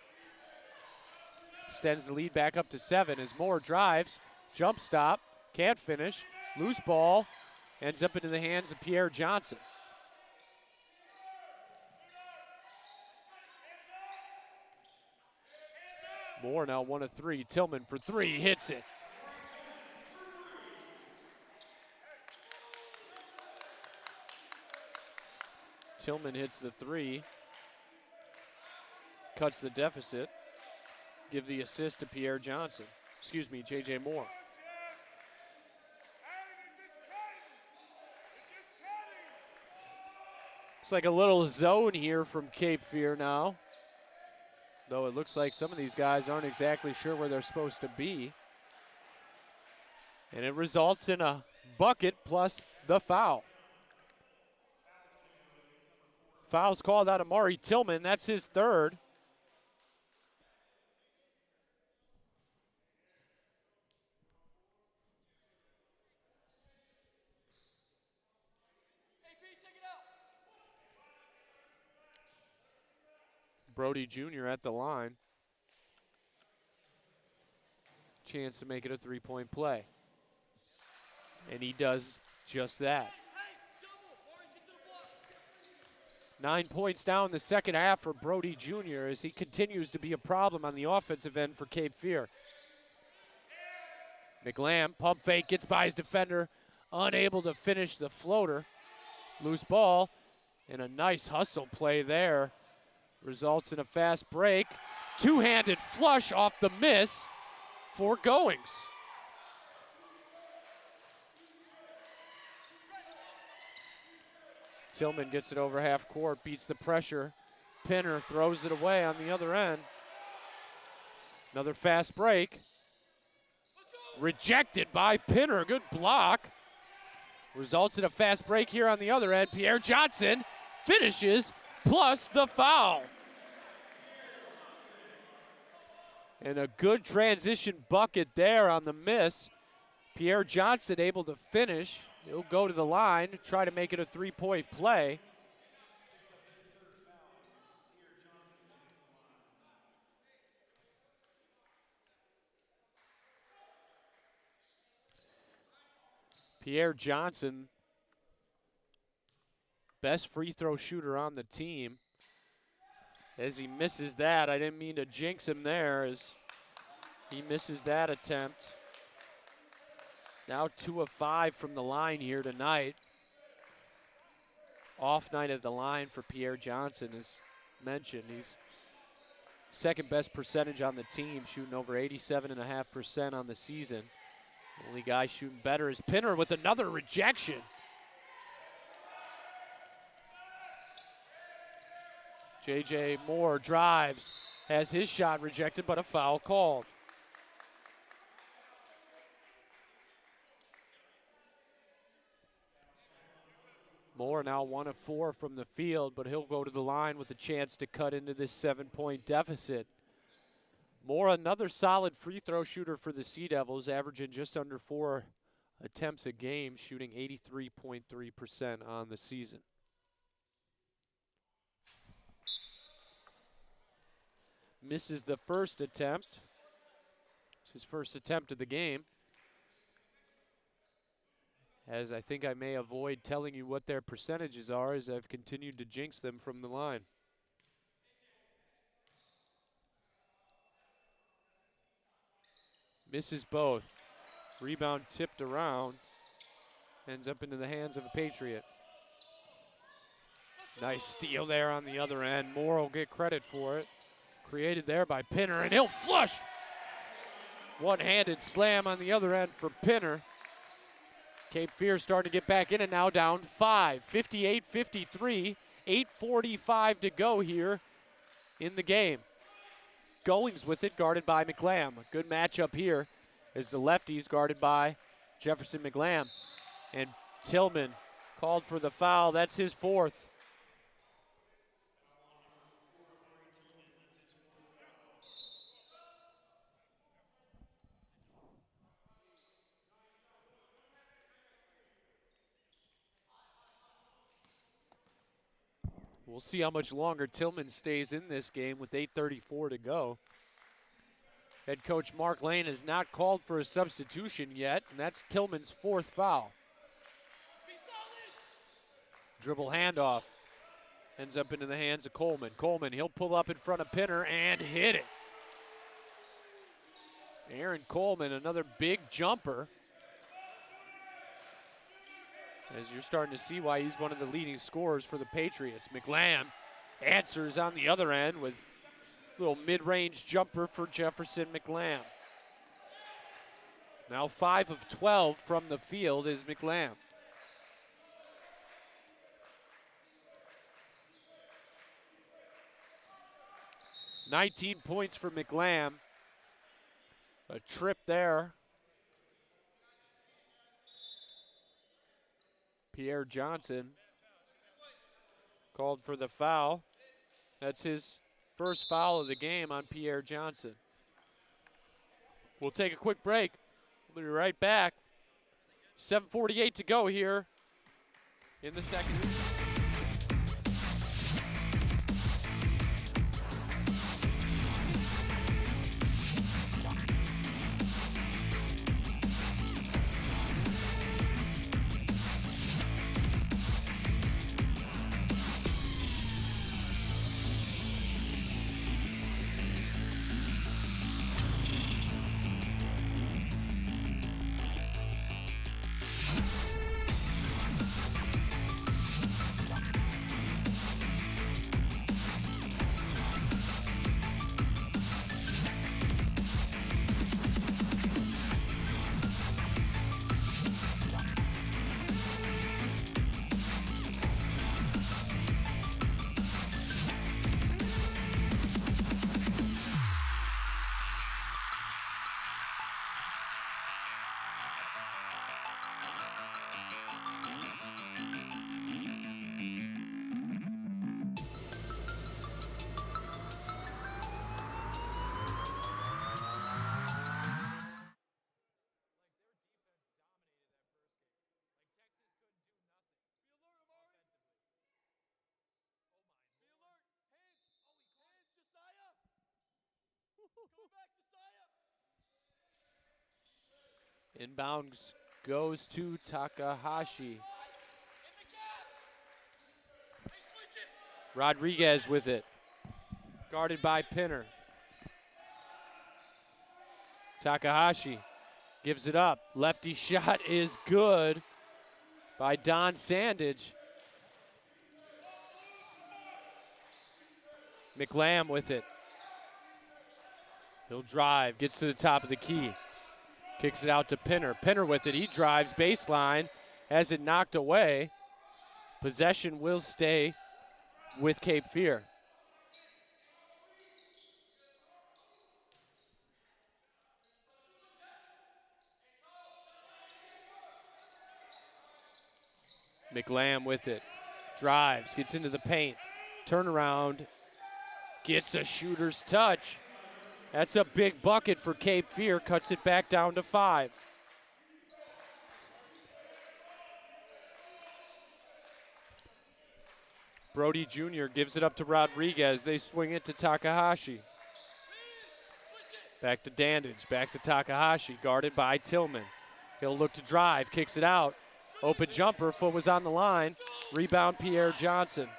Extends the lead back up to 7 as Moore drives, jump stop, can't finish, loose ball, ends up into the hands of Pierre Johnson. Moore now 1 of 3. Tillman for 3, hits it. Tillman hits the 3. Cuts the deficit. Give the assist to Pierre Johnson. Excuse me, J.J. Moore. It's like a little zone here from Cape Fear now. Though it looks like some of these guys aren't exactly sure where they're supposed to be. And it results in a bucket plus the foul. Foul's called out Amari Tillman. That's his 3rd. Brody Jr. at the line. Chance to make it a 3-point play. And he does just that. 9 points down in the second half for Brody Jr. as he continues to be a problem on the offensive end for Cape Fear. McLam, pump fake, gets by his defender, unable to finish the floater. Loose ball, and a nice hustle play there. Results in a fast break. Two-handed flush off the miss for Goings. Tillman gets it over half court, beats the pressure. Pinner throws it away on the other end. Another fast break. Rejected by Pinner, good block. Results in a fast break here on the other end. Pierre Johnson finishes plus the foul. And a good transition bucket there on the miss. Pierre Johnson able to finish. He'll go to the line, try to make it a 3-point play. Pierre Johnson, best free throw shooter on the team. As he misses that, I didn't mean to jinx him there as he misses that attempt. Now 2 of 5 from the line here tonight. Off night at the line for Pierre Johnson, as mentioned. He's second best percentage on the team, shooting over 87.5% on the season. Only guy shooting better is Pinner with another rejection. J.J. Moore drives, has his shot rejected, but a foul called. Moore now 1 of 4 from the field, but he'll go to the line with a chance to cut into this 7-point deficit. Moore, another solid free throw shooter for the Sea Devils, averaging just under 4 attempts a game, shooting 83.3% on the season. Misses the first attempt. It's his first attempt of the game. As I think I may avoid telling you what their percentages are, as I've continued to jinx them from the line. Misses both. Rebound tipped around. Ends up into the hands of a Patriot. Nice steal there on the other end. Moore will get credit for it. Created there by Pinner, and he'll flush. One-handed slam on the other end for Pinner. Cape Fear starting to get back in it now, down 5. 58-53, 8:45 to go here in the game. Goings with it, guarded by McLam. A good matchup here as the lefties guarded by Jefferson McLam. And Tillman called for the foul. That's his 4th. We'll see how much longer Tillman stays in this game with 8:34 to go. Head coach Mark Lane has not called for a substitution yet, and that's Tillman's 4th foul. Dribble handoff. Ends up into the hands of Coleman. Coleman, he'll pull up in front of Pinner and hit it. Aaron Coleman, another big jumper. As you're starting to see why he's one of the leading scorers for the Patriots. McLam answers on the other end with a little mid-range jumper for Jefferson McLam. Now 5 of 12 from the field is McLam. $19 points for McLam. A trip there. Pierre Johnson called for the foul. That's his first foul of the game on Pierre Johnson. We'll take a quick break. We'll be right back. 7:48 to go here in the second. Inbounds goes to Takahashi. Rodriguez with it. Guarded by Pinner. Takahashi gives it up. Lefty shot is good by Don Sandage. McLam with it. He'll drive, gets to the top of the key. Kicks it out to Pinner. Pinner with it. He drives baseline. Has it knocked away. Possession will stay with Cape Fear. McLam with it. Drives, gets into the paint. Turnaround, gets a shooter's touch. That's a big bucket for Cape Fear, cuts it back down to 5. Brody Jr. gives it up to Rodriguez. They swing it to Takahashi. Back to Dandage, back to Takahashi, guarded by Tillman. He'll look to drive, kicks it out. Open jumper, foot was on the line. Rebound Pierre Johnson.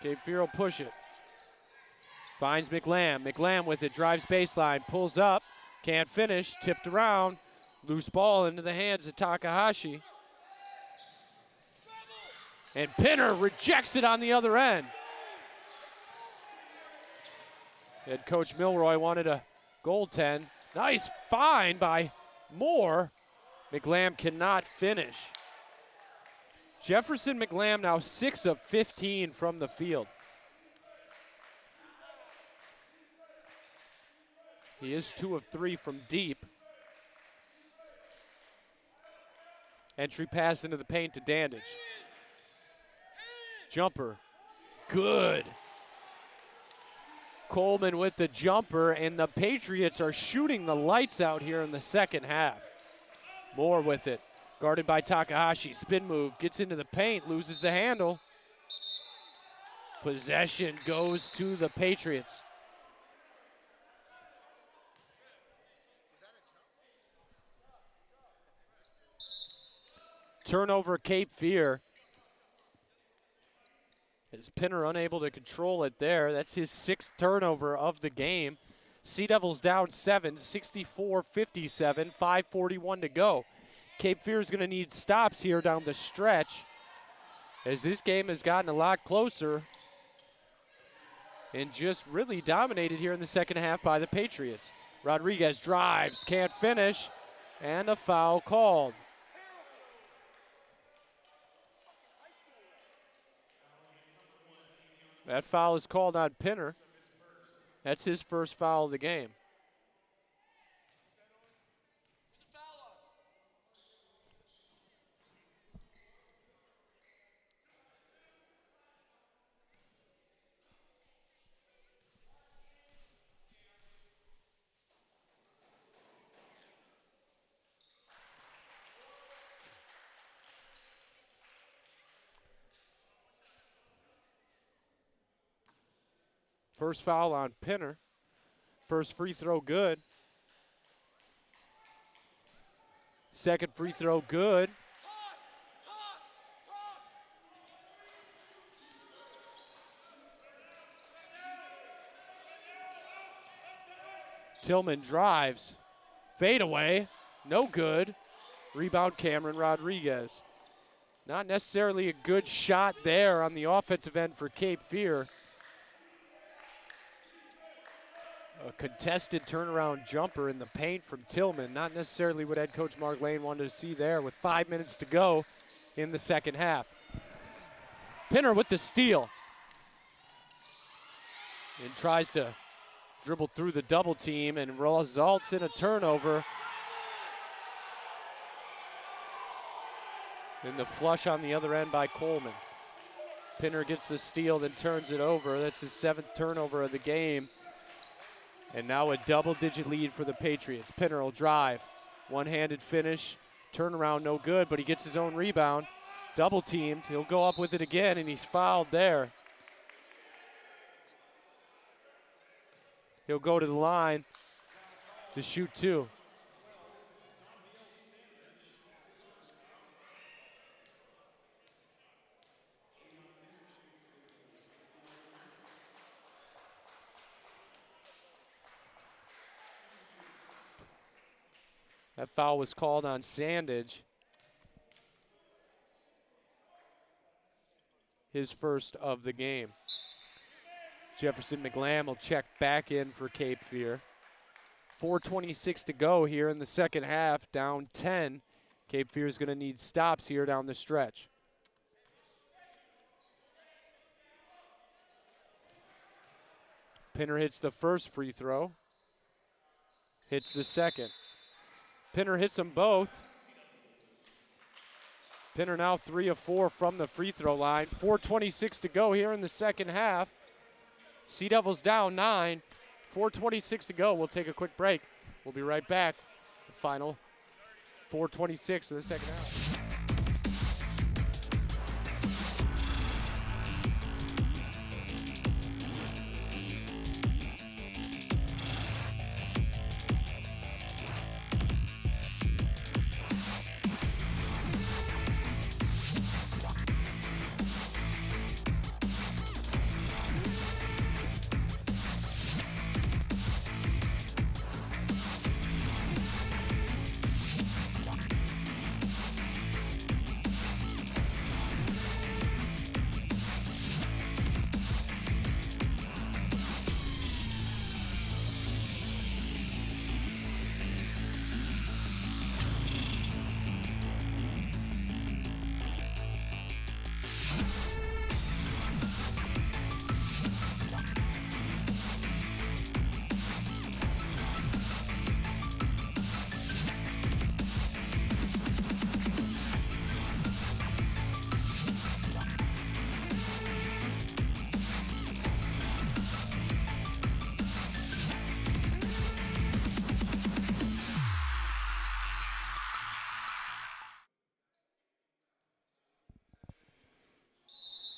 Cape Fear will push it. Finds McLam. McLam with it, drives baseline, pulls up, can't finish, tipped around. Loose ball into the hands of Takahashi. And Pinner rejects it on the other end. Head coach Milroy wanted a goaltend. Nice find by Moore. McLam cannot finish. Jefferson McLam now 6 of 15 from the field. He is 2 of 3 from deep. Entry pass into the paint to Dandage. Jumper, good. Coleman with the jumper, and the Patriots are shooting the lights out here in the second half. Moore with it, guarded by Takahashi. Spin move, gets into the paint, loses the handle. Possession goes to the Patriots. Turnover, Cape Fear. Is Pinner unable to control it there. That's his 6th turnover of the game. Sea Devils down 7, 64-57, 5:41 to go. Cape Fear is going to need stops here down the stretch, as this game has gotten a lot closer and just really dominated here in the second half by the Patriots. Rodriguez drives, can't finish, and a foul called. That foul is called on Pinner. That's his first foul of the game. First foul on Pinner. First free throw good. Second free throw good. Tillman drives. Fade away. No good. Rebound Cameron Rodriguez. Not necessarily a good shot there on the offensive end for Cape Fear. A contested turnaround jumper in the paint from Tillman. Not necessarily what head coach Mark Lane wanted to see there with 5 minutes to go in the second half. Pinner with the steal. And tries to dribble through the double team and results in a turnover. And the flush on the other end by Coleman. Pinner gets the steal, then turns it over. That's his 7th turnover of the game. And now a double-digit lead for the Patriots. Pinner will drive. One-handed finish. Turnaround no good, but he gets his own rebound. Double teamed. He'll go up with it again, and he's fouled there. He'll go to the line to shoot 2. That foul was called on Sandage. His first of the game. Jefferson McLam will check back in for Cape Fear. 4:26 to go here in the second half, down 10. Cape Fear is going to need stops here down the stretch. Pinner hits the first free throw. Hits the second. Pinner hits them both. Pinner now 3 of 4 from the free throw line. 4:26 to go here in the second half. Sea Devils down 9. 4:26 to go. We'll take a quick break. We'll be right back. The final 4:26 of the second half.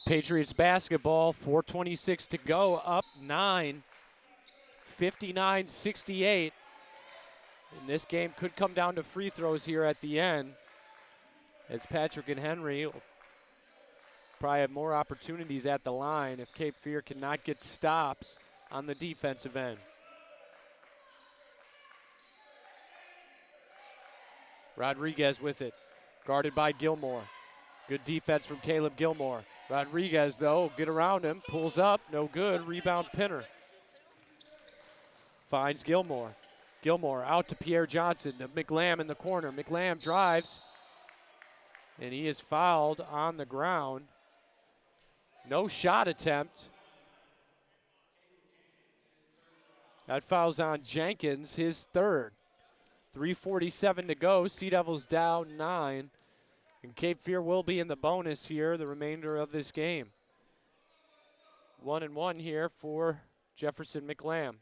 Patriots basketball, 4:26 to go, up 9, 59-68. And this game could come down to free throws here at the end, as Patrick and Henry will probably have more opportunities at the line if Cape Fear cannot get stops on the defensive end. Rodriguez with it, guarded by Gilmore. Good defense from Caleb Gilmore. Rodriguez, though, get around him, pulls up, no good. Rebound Pinner. Finds Gilmore. Gilmore out to Pierre Johnson, to McLam in the corner. McLam drives, and he is fouled on the ground. No shot attempt. That foul's on Jenkins, his third. 3:47 to go. Sea Devils down 9. And Cape Fear will be in the bonus here the remainder of this game. 1-1 here for Jefferson McLam.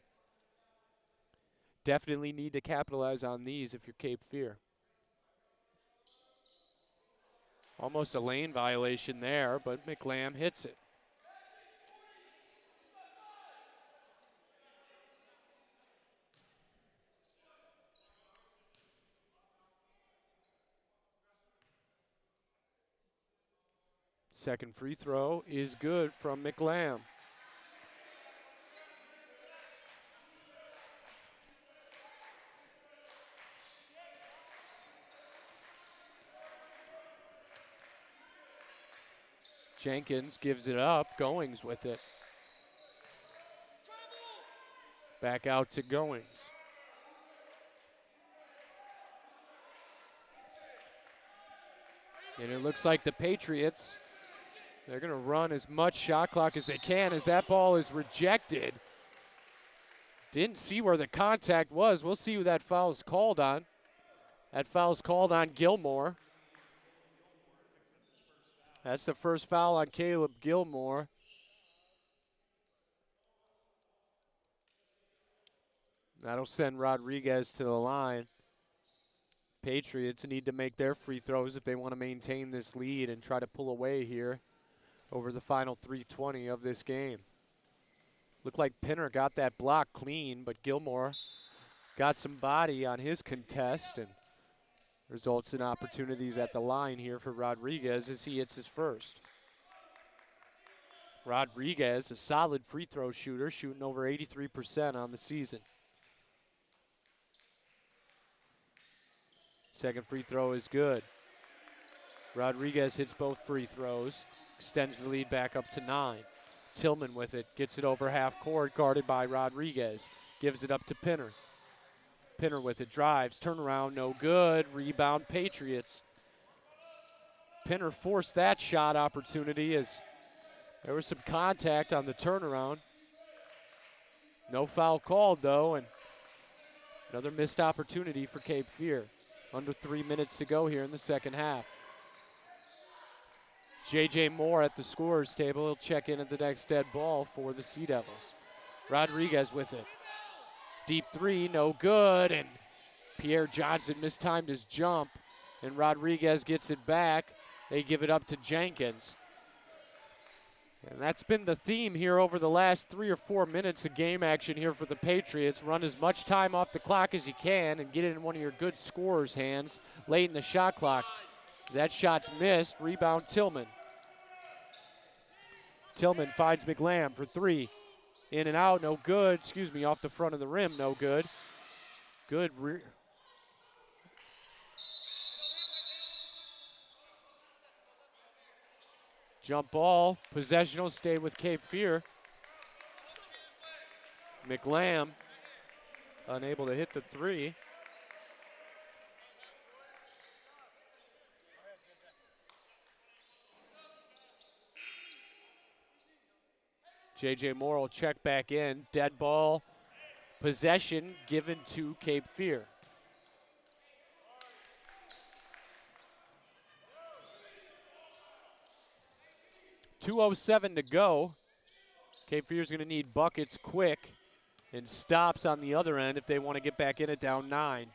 Definitely need to capitalize on these if you're Cape Fear. Almost a lane violation there, but McLam hits it. Second free throw is good from McLam. Jenkins gives it up. Goings with it. Back out to Goings. And it looks like the Patriots, they're going to run as much shot clock as they can as that ball is rejected. Didn't see where the contact was. We'll see who that foul is called on. That foul is called on Gilmore. That's the first foul on Caleb Gilmore. That'll send Rodriguez to the line. Patriots need to make their free throws if they want to maintain this lead and try to pull away here over the final 3:20 of this game. Looked like Pinner got that block clean, but Gilmore got some body on his contest and results in opportunities at the line here for Rodriguez as he hits his first. Rodriguez, a solid free throw shooter, shooting over 83% on the season. Second free throw is good. Rodriguez hits both free throws, extends the lead back up to 9. Tillman with it, gets it over half court, guarded by Rodriguez. Gives it up to Pinner. Pinner with it, drives, turnaround, no good. Rebound Patriots. Pinner forced that shot opportunity as there was some contact on the turnaround. No foul called though, and another missed opportunity for Cape Fear. Under 3 minutes to go here in the second half. J.J. Moore at the scorer's table. He'll check in at the next dead ball for the Sea Devils. Rodriguez with it. Deep three, no good, and Pierre Johnson mistimed his jump, and Rodriguez gets it back. They give it up to Jenkins. And that's been the theme here over the last 3 or 4 minutes of game action here for the Patriots. Run as much time off the clock as you can and get it in one of your good scorers' hands late in the shot clock. That shot's missed. Rebound Tillman. Tillman finds McLam for 3. In and out, no good. Excuse me, off the front of the rim, no good. Good. Jump ball. Possession will stay with Cape Fear. McLam unable to hit the 3. J.J. Moore will check back in. Dead ball. Possession given to Cape Fear. .207 to go. Cape Fear's going to need buckets quick and stops on the other end if they want to get back in it down 9.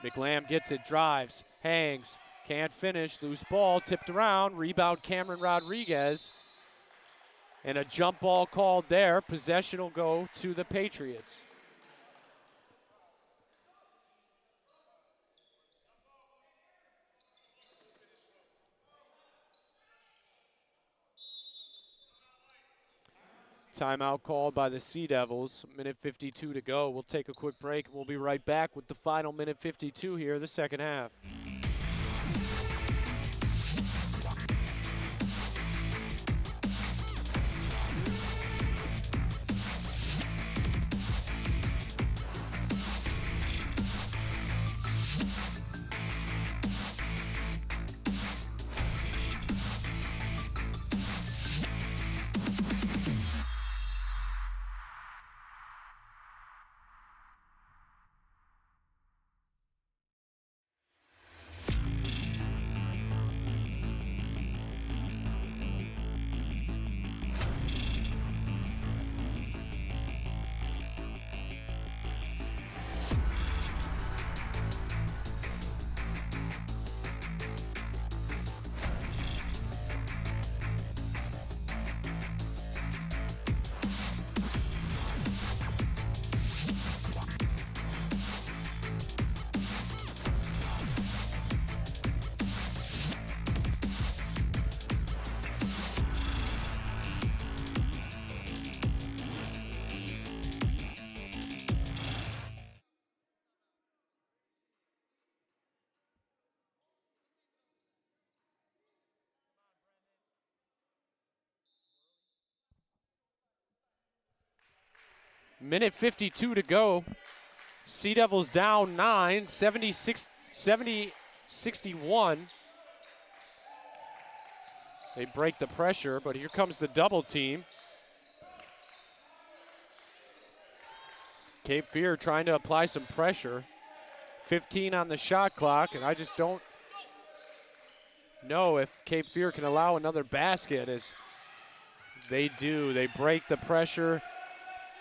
McLam gets it, drives, hangs, can't finish, loose ball, tipped around, rebound Cameron Rodriguez. And a jump ball called there. Possession will go to the Patriots. Timeout called by the Sea Devils. Minute 52 to go. We'll take a quick break. We'll be right back with the final minute 52 here, the second half. Minute 52 to go. Sea Devils down 9, 70-61. They break the pressure, but here comes the double team. Cape Fear trying to apply some pressure. 15 on the shot clock, and I just don't know if Cape Fear can allow another basket, as they do. They break the pressure.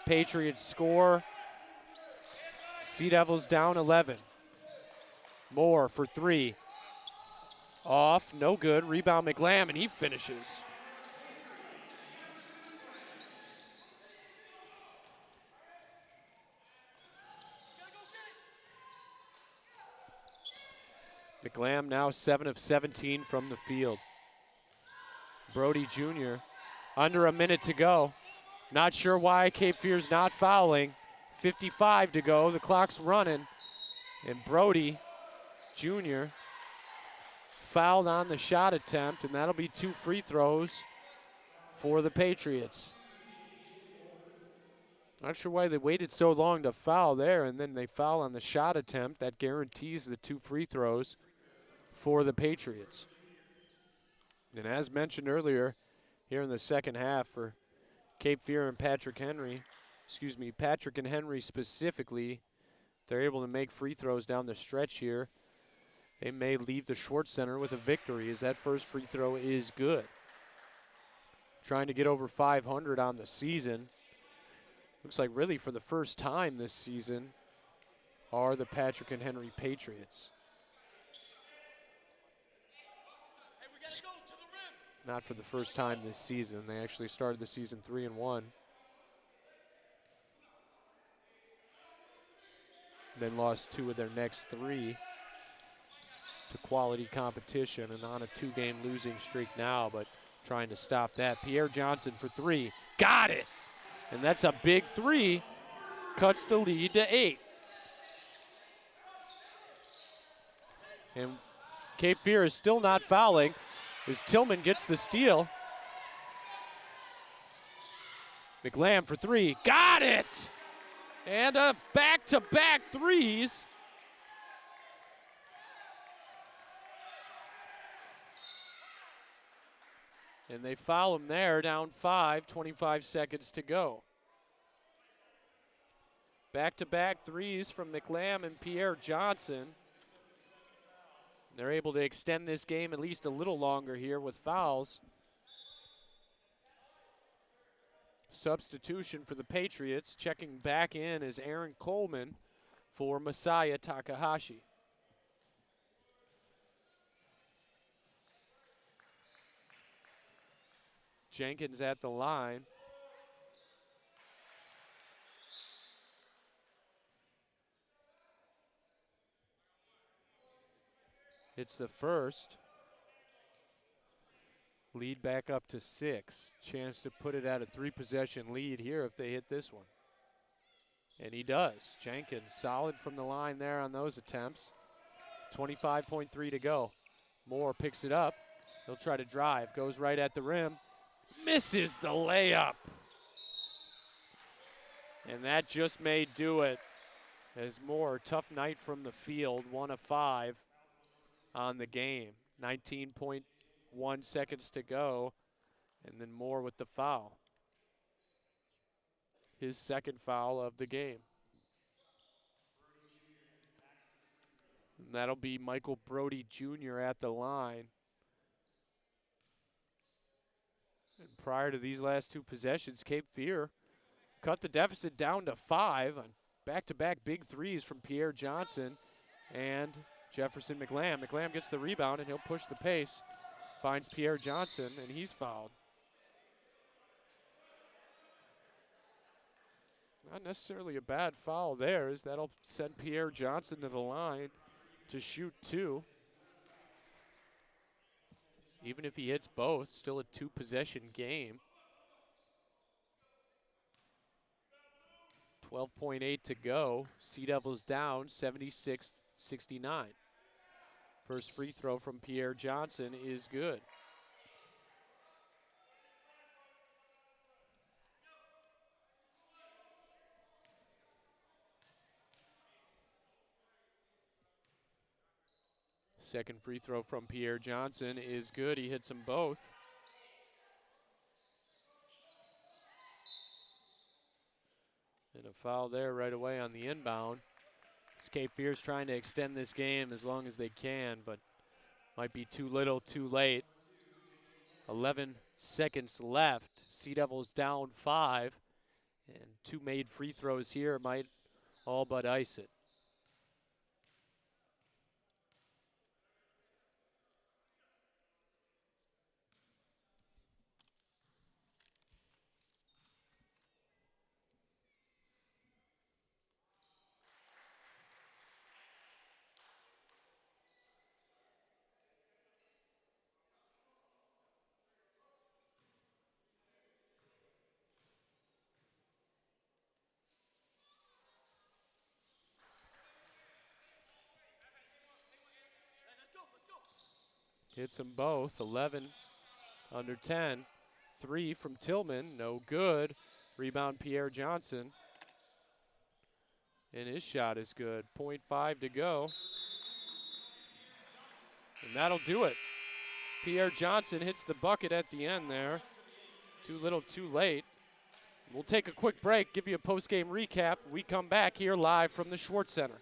Patriots score. Sea Devils down 11. Moore for 3. Off, no good. Rebound McLam, and he finishes. McLam now 7 of 17 from the field. Brody Jr. under a minute to go. Not sure why Cape Fear's not fouling. 55 to go, the clock's running. And Brody Jr. fouled on the shot attempt, and that'll be 2 free throws for the Patriots. Not sure why they waited so long to foul there, and then they foul on the shot attempt. That guarantees the 2 free throws for the Patriots. And as mentioned earlier, here in the second half for Cape Fear and Patrick and Henry specifically, they're able to make free throws down the stretch here. they may leave the Schwartz Center with a victory, as that first free throw is good. Trying to get over 500 on the season. Looks like really for the first time this season are the Patrick and Henry Patriots. Hey, we gotta go to the rim. Not for the first time this season. They actually started the season 3-1. Then lost 2 of their next 3 to quality competition and on a 2-game losing streak now, but trying to stop that. Pierre Johnson for 3. Got it! And that's a big 3. Cuts the lead to 8. And Cape Fear is still not fouling as Tillman gets the steal. McLam for 3. Got it! And a back-to-back threes. And they foul him there, down 5, 25 seconds to go. Back-to-back threes from McLam and Pierre Johnson. They're able to extend this game at least a little longer here with fouls. Substitution for the Patriots. Checking back in is Aaron Coleman for Masaya Takahashi. Jenkins at the line. It's the first. Lead back up to 6. Chance to put it at a 3-possession lead here if they hit this one. And he does. Jenkins solid from the line there on those attempts. 25.3 to go. Moore picks it up. He'll try to drive. Goes right at the rim. Misses the layup. And that just may do it. As Moore, tough night from the field. 1 of 5 on the game. 19.1 seconds to go. And then Moore with the foul. His second foul of the game. And that'll be Michael Brody Jr. at the line. And prior to these last 2 possessions, Cape Fear cut the deficit down to 5 on back-to-back big threes from Pierre Johnson and Jefferson McLam. McLam gets the rebound, and he'll push the pace. Finds Pierre Johnson, and he's fouled. Not necessarily a bad foul there, as that'll send Pierre Johnson to the line to shoot 2. Even if he hits both, still a 2-possession game. 12.8 to go. Sea Devils down 76-69. First free throw from Pierre Johnson is good. Second free throw from Pierre Johnson is good. He hits them both. And a foul there right away on the inbound. Cape Fear's trying to extend this game as long as they can, but might be too little, too late. 11 seconds left. Sea Devils down 5. And 2 made free throws here might all but ice it. Hits them both. 11 under 10. 3 from Tillman. No good. Rebound Pierre Johnson. And his shot is good. 0.5 to go. And that'll do it. Pierre Johnson hits the bucket at the end there. Too little, too late. We'll take a quick break, give you a post-game recap. We come back here live from the Schwartz Center.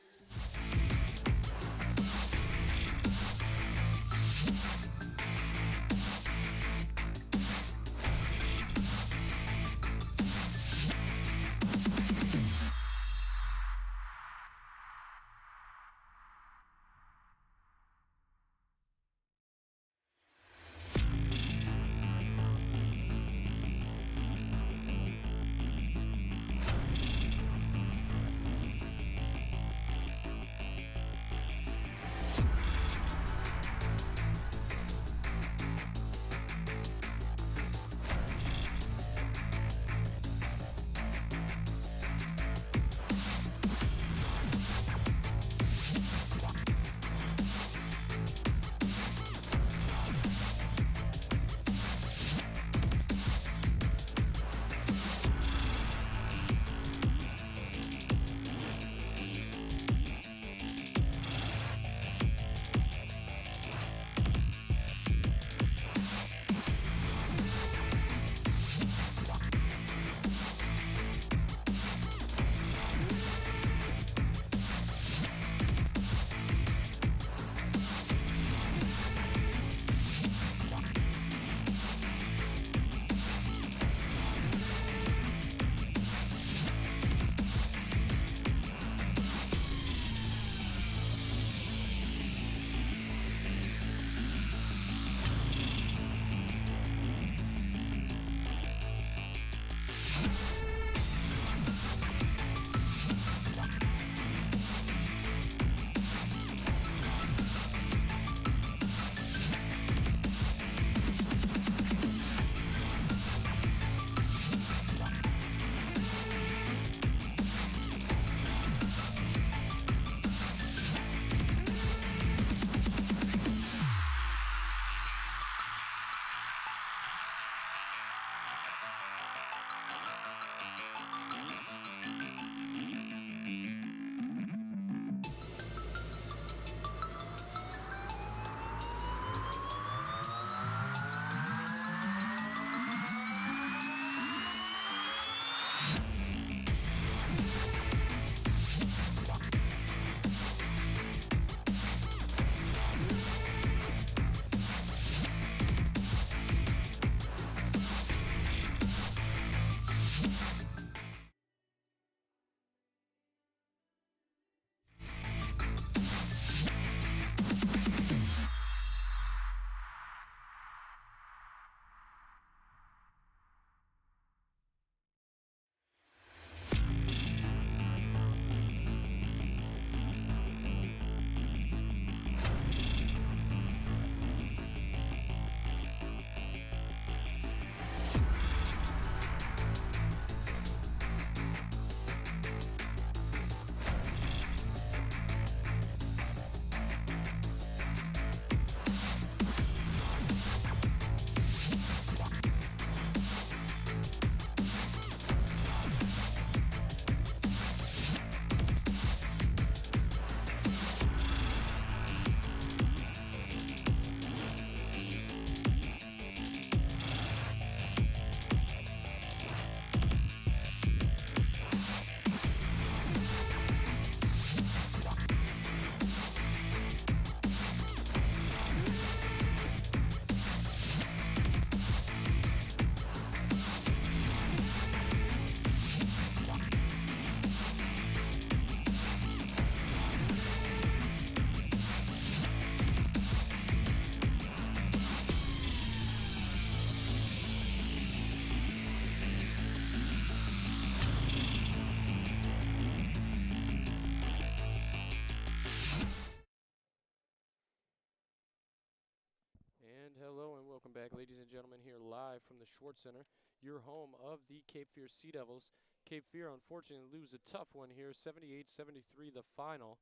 And hello and welcome back, ladies and gentlemen, here live from the Schwartz Center, your home of the Cape Fear Sea Devils. Cape Fear, unfortunately, lose a tough one here, 78-73 the final.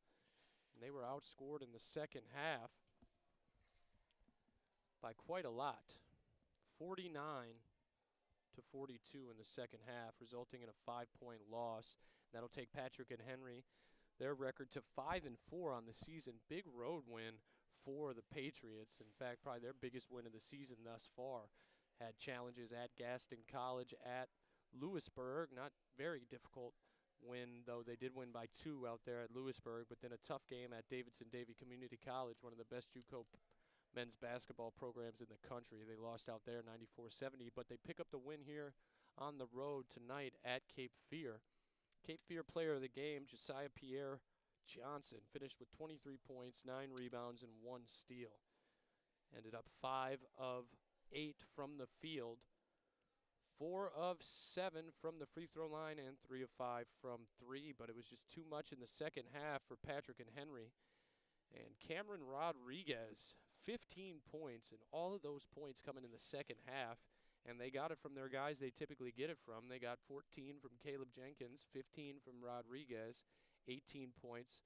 And they were outscored in the second half by quite a lot, 49-42 in the second half, resulting in a 5-point loss. That'll take Patrick and Henry, their record, to 5-4 on the season. Big road win for the Patriots. In fact, probably their biggest win of the season thus far. Had challenges at Gaston College, at Lewisburg. Not very difficult win, though they did win by 2 out there at Lewisburg, but then a tough game at Davidson Davie Community College, one of the best JUCO men's basketball programs in the country. They lost out there 94-70, but they pick up the win here on the road tonight at Cape Fear. Cape Fear player of the game, Josiah Pierre Johnson, finished with 23 points, 9 rebounds, and 1 steal. Ended up 5 of 8 from the field, 4 of 7 from the free throw line, and 3 of 5 from 3, but it was just too much in the second half for Patrick and Henry. And Cameron Rodriguez, 15 points, and all of those points coming in the second half. And they got it from their guys they typically get it from. They got 14 from Caleb Jenkins, 15 from Rodriguez, 18 points,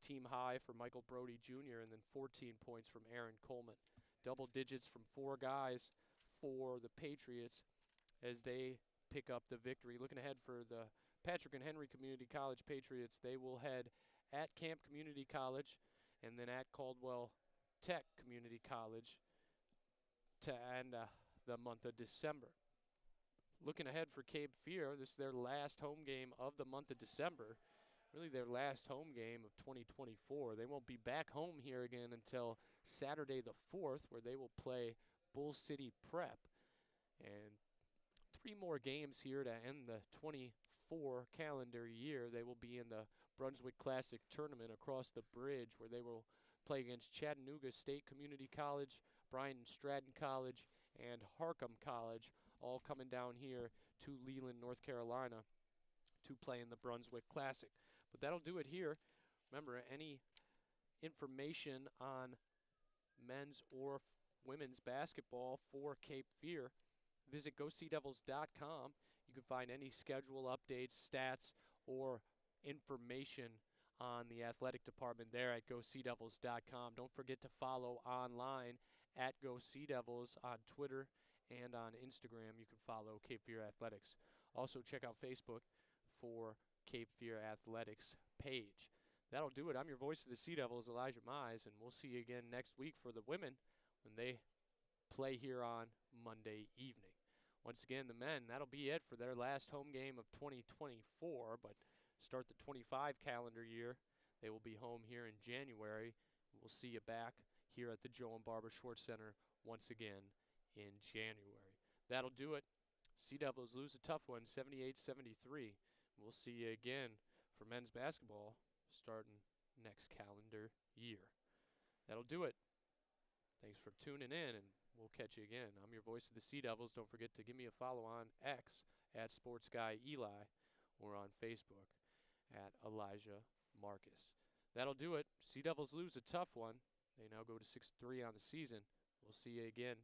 team high for Michael Brody Jr., and then 14 points from Aaron Coleman. Double digits from 4 guys for the Patriots as they pick up the victory. Looking ahead for the Patrick and Henry Community College Patriots, they will head at Camp Community College and then at Caldwell Tech Community College to end the month of December. Looking ahead for Cape Fear, this is their last home game of the month of December, really their last home game of 2024. They won't be back home here again until Saturday the 4th, where they will play Bull City Prep. And 3 more games here to end the 24 calendar year. They will be in the Brunswick Classic Tournament across the bridge, where they will play against Chattanooga State Community College, Bryan Stratton College, and Harcum College, all coming down here to Leland, North Carolina, to play in the Brunswick Classic. But that'll do it here. Remember, any information on men's or women's basketball for Cape Fear, visit GoSeaDevils.com. You can find any schedule updates, stats, or information on the athletic department there at GoSeaDevils.com. Don't forget to follow online at GoSeaDevils on Twitter and on Instagram. You can follow Cape Fear Athletics. Also check out Facebook for Cape Fear Athletics page. That'll do it. I'm your voice of the Sea Devils, Elijah Mize, and we'll see you again next week for the women when they play here on Monday evening. Once again, the men, that'll be it for their last home game of 2024, but start the 25 calendar year. They will be home here in January. We'll see you back here at the Joe and Barbara Schwartz Center once again in January. That'll do it. Sea Devils lose a tough one, 78-73. We'll see you again for men's basketball starting next calendar year. That'll do it. Thanks for tuning in, and we'll catch you again. I'm your voice of the Sea Devils. Don't forget to give me a follow on X at SportsGuyEli or on Facebook at Elijah Marcus. That'll do it. Sea Devils lose a tough one. They now go to 6-3 on the season. We'll see you again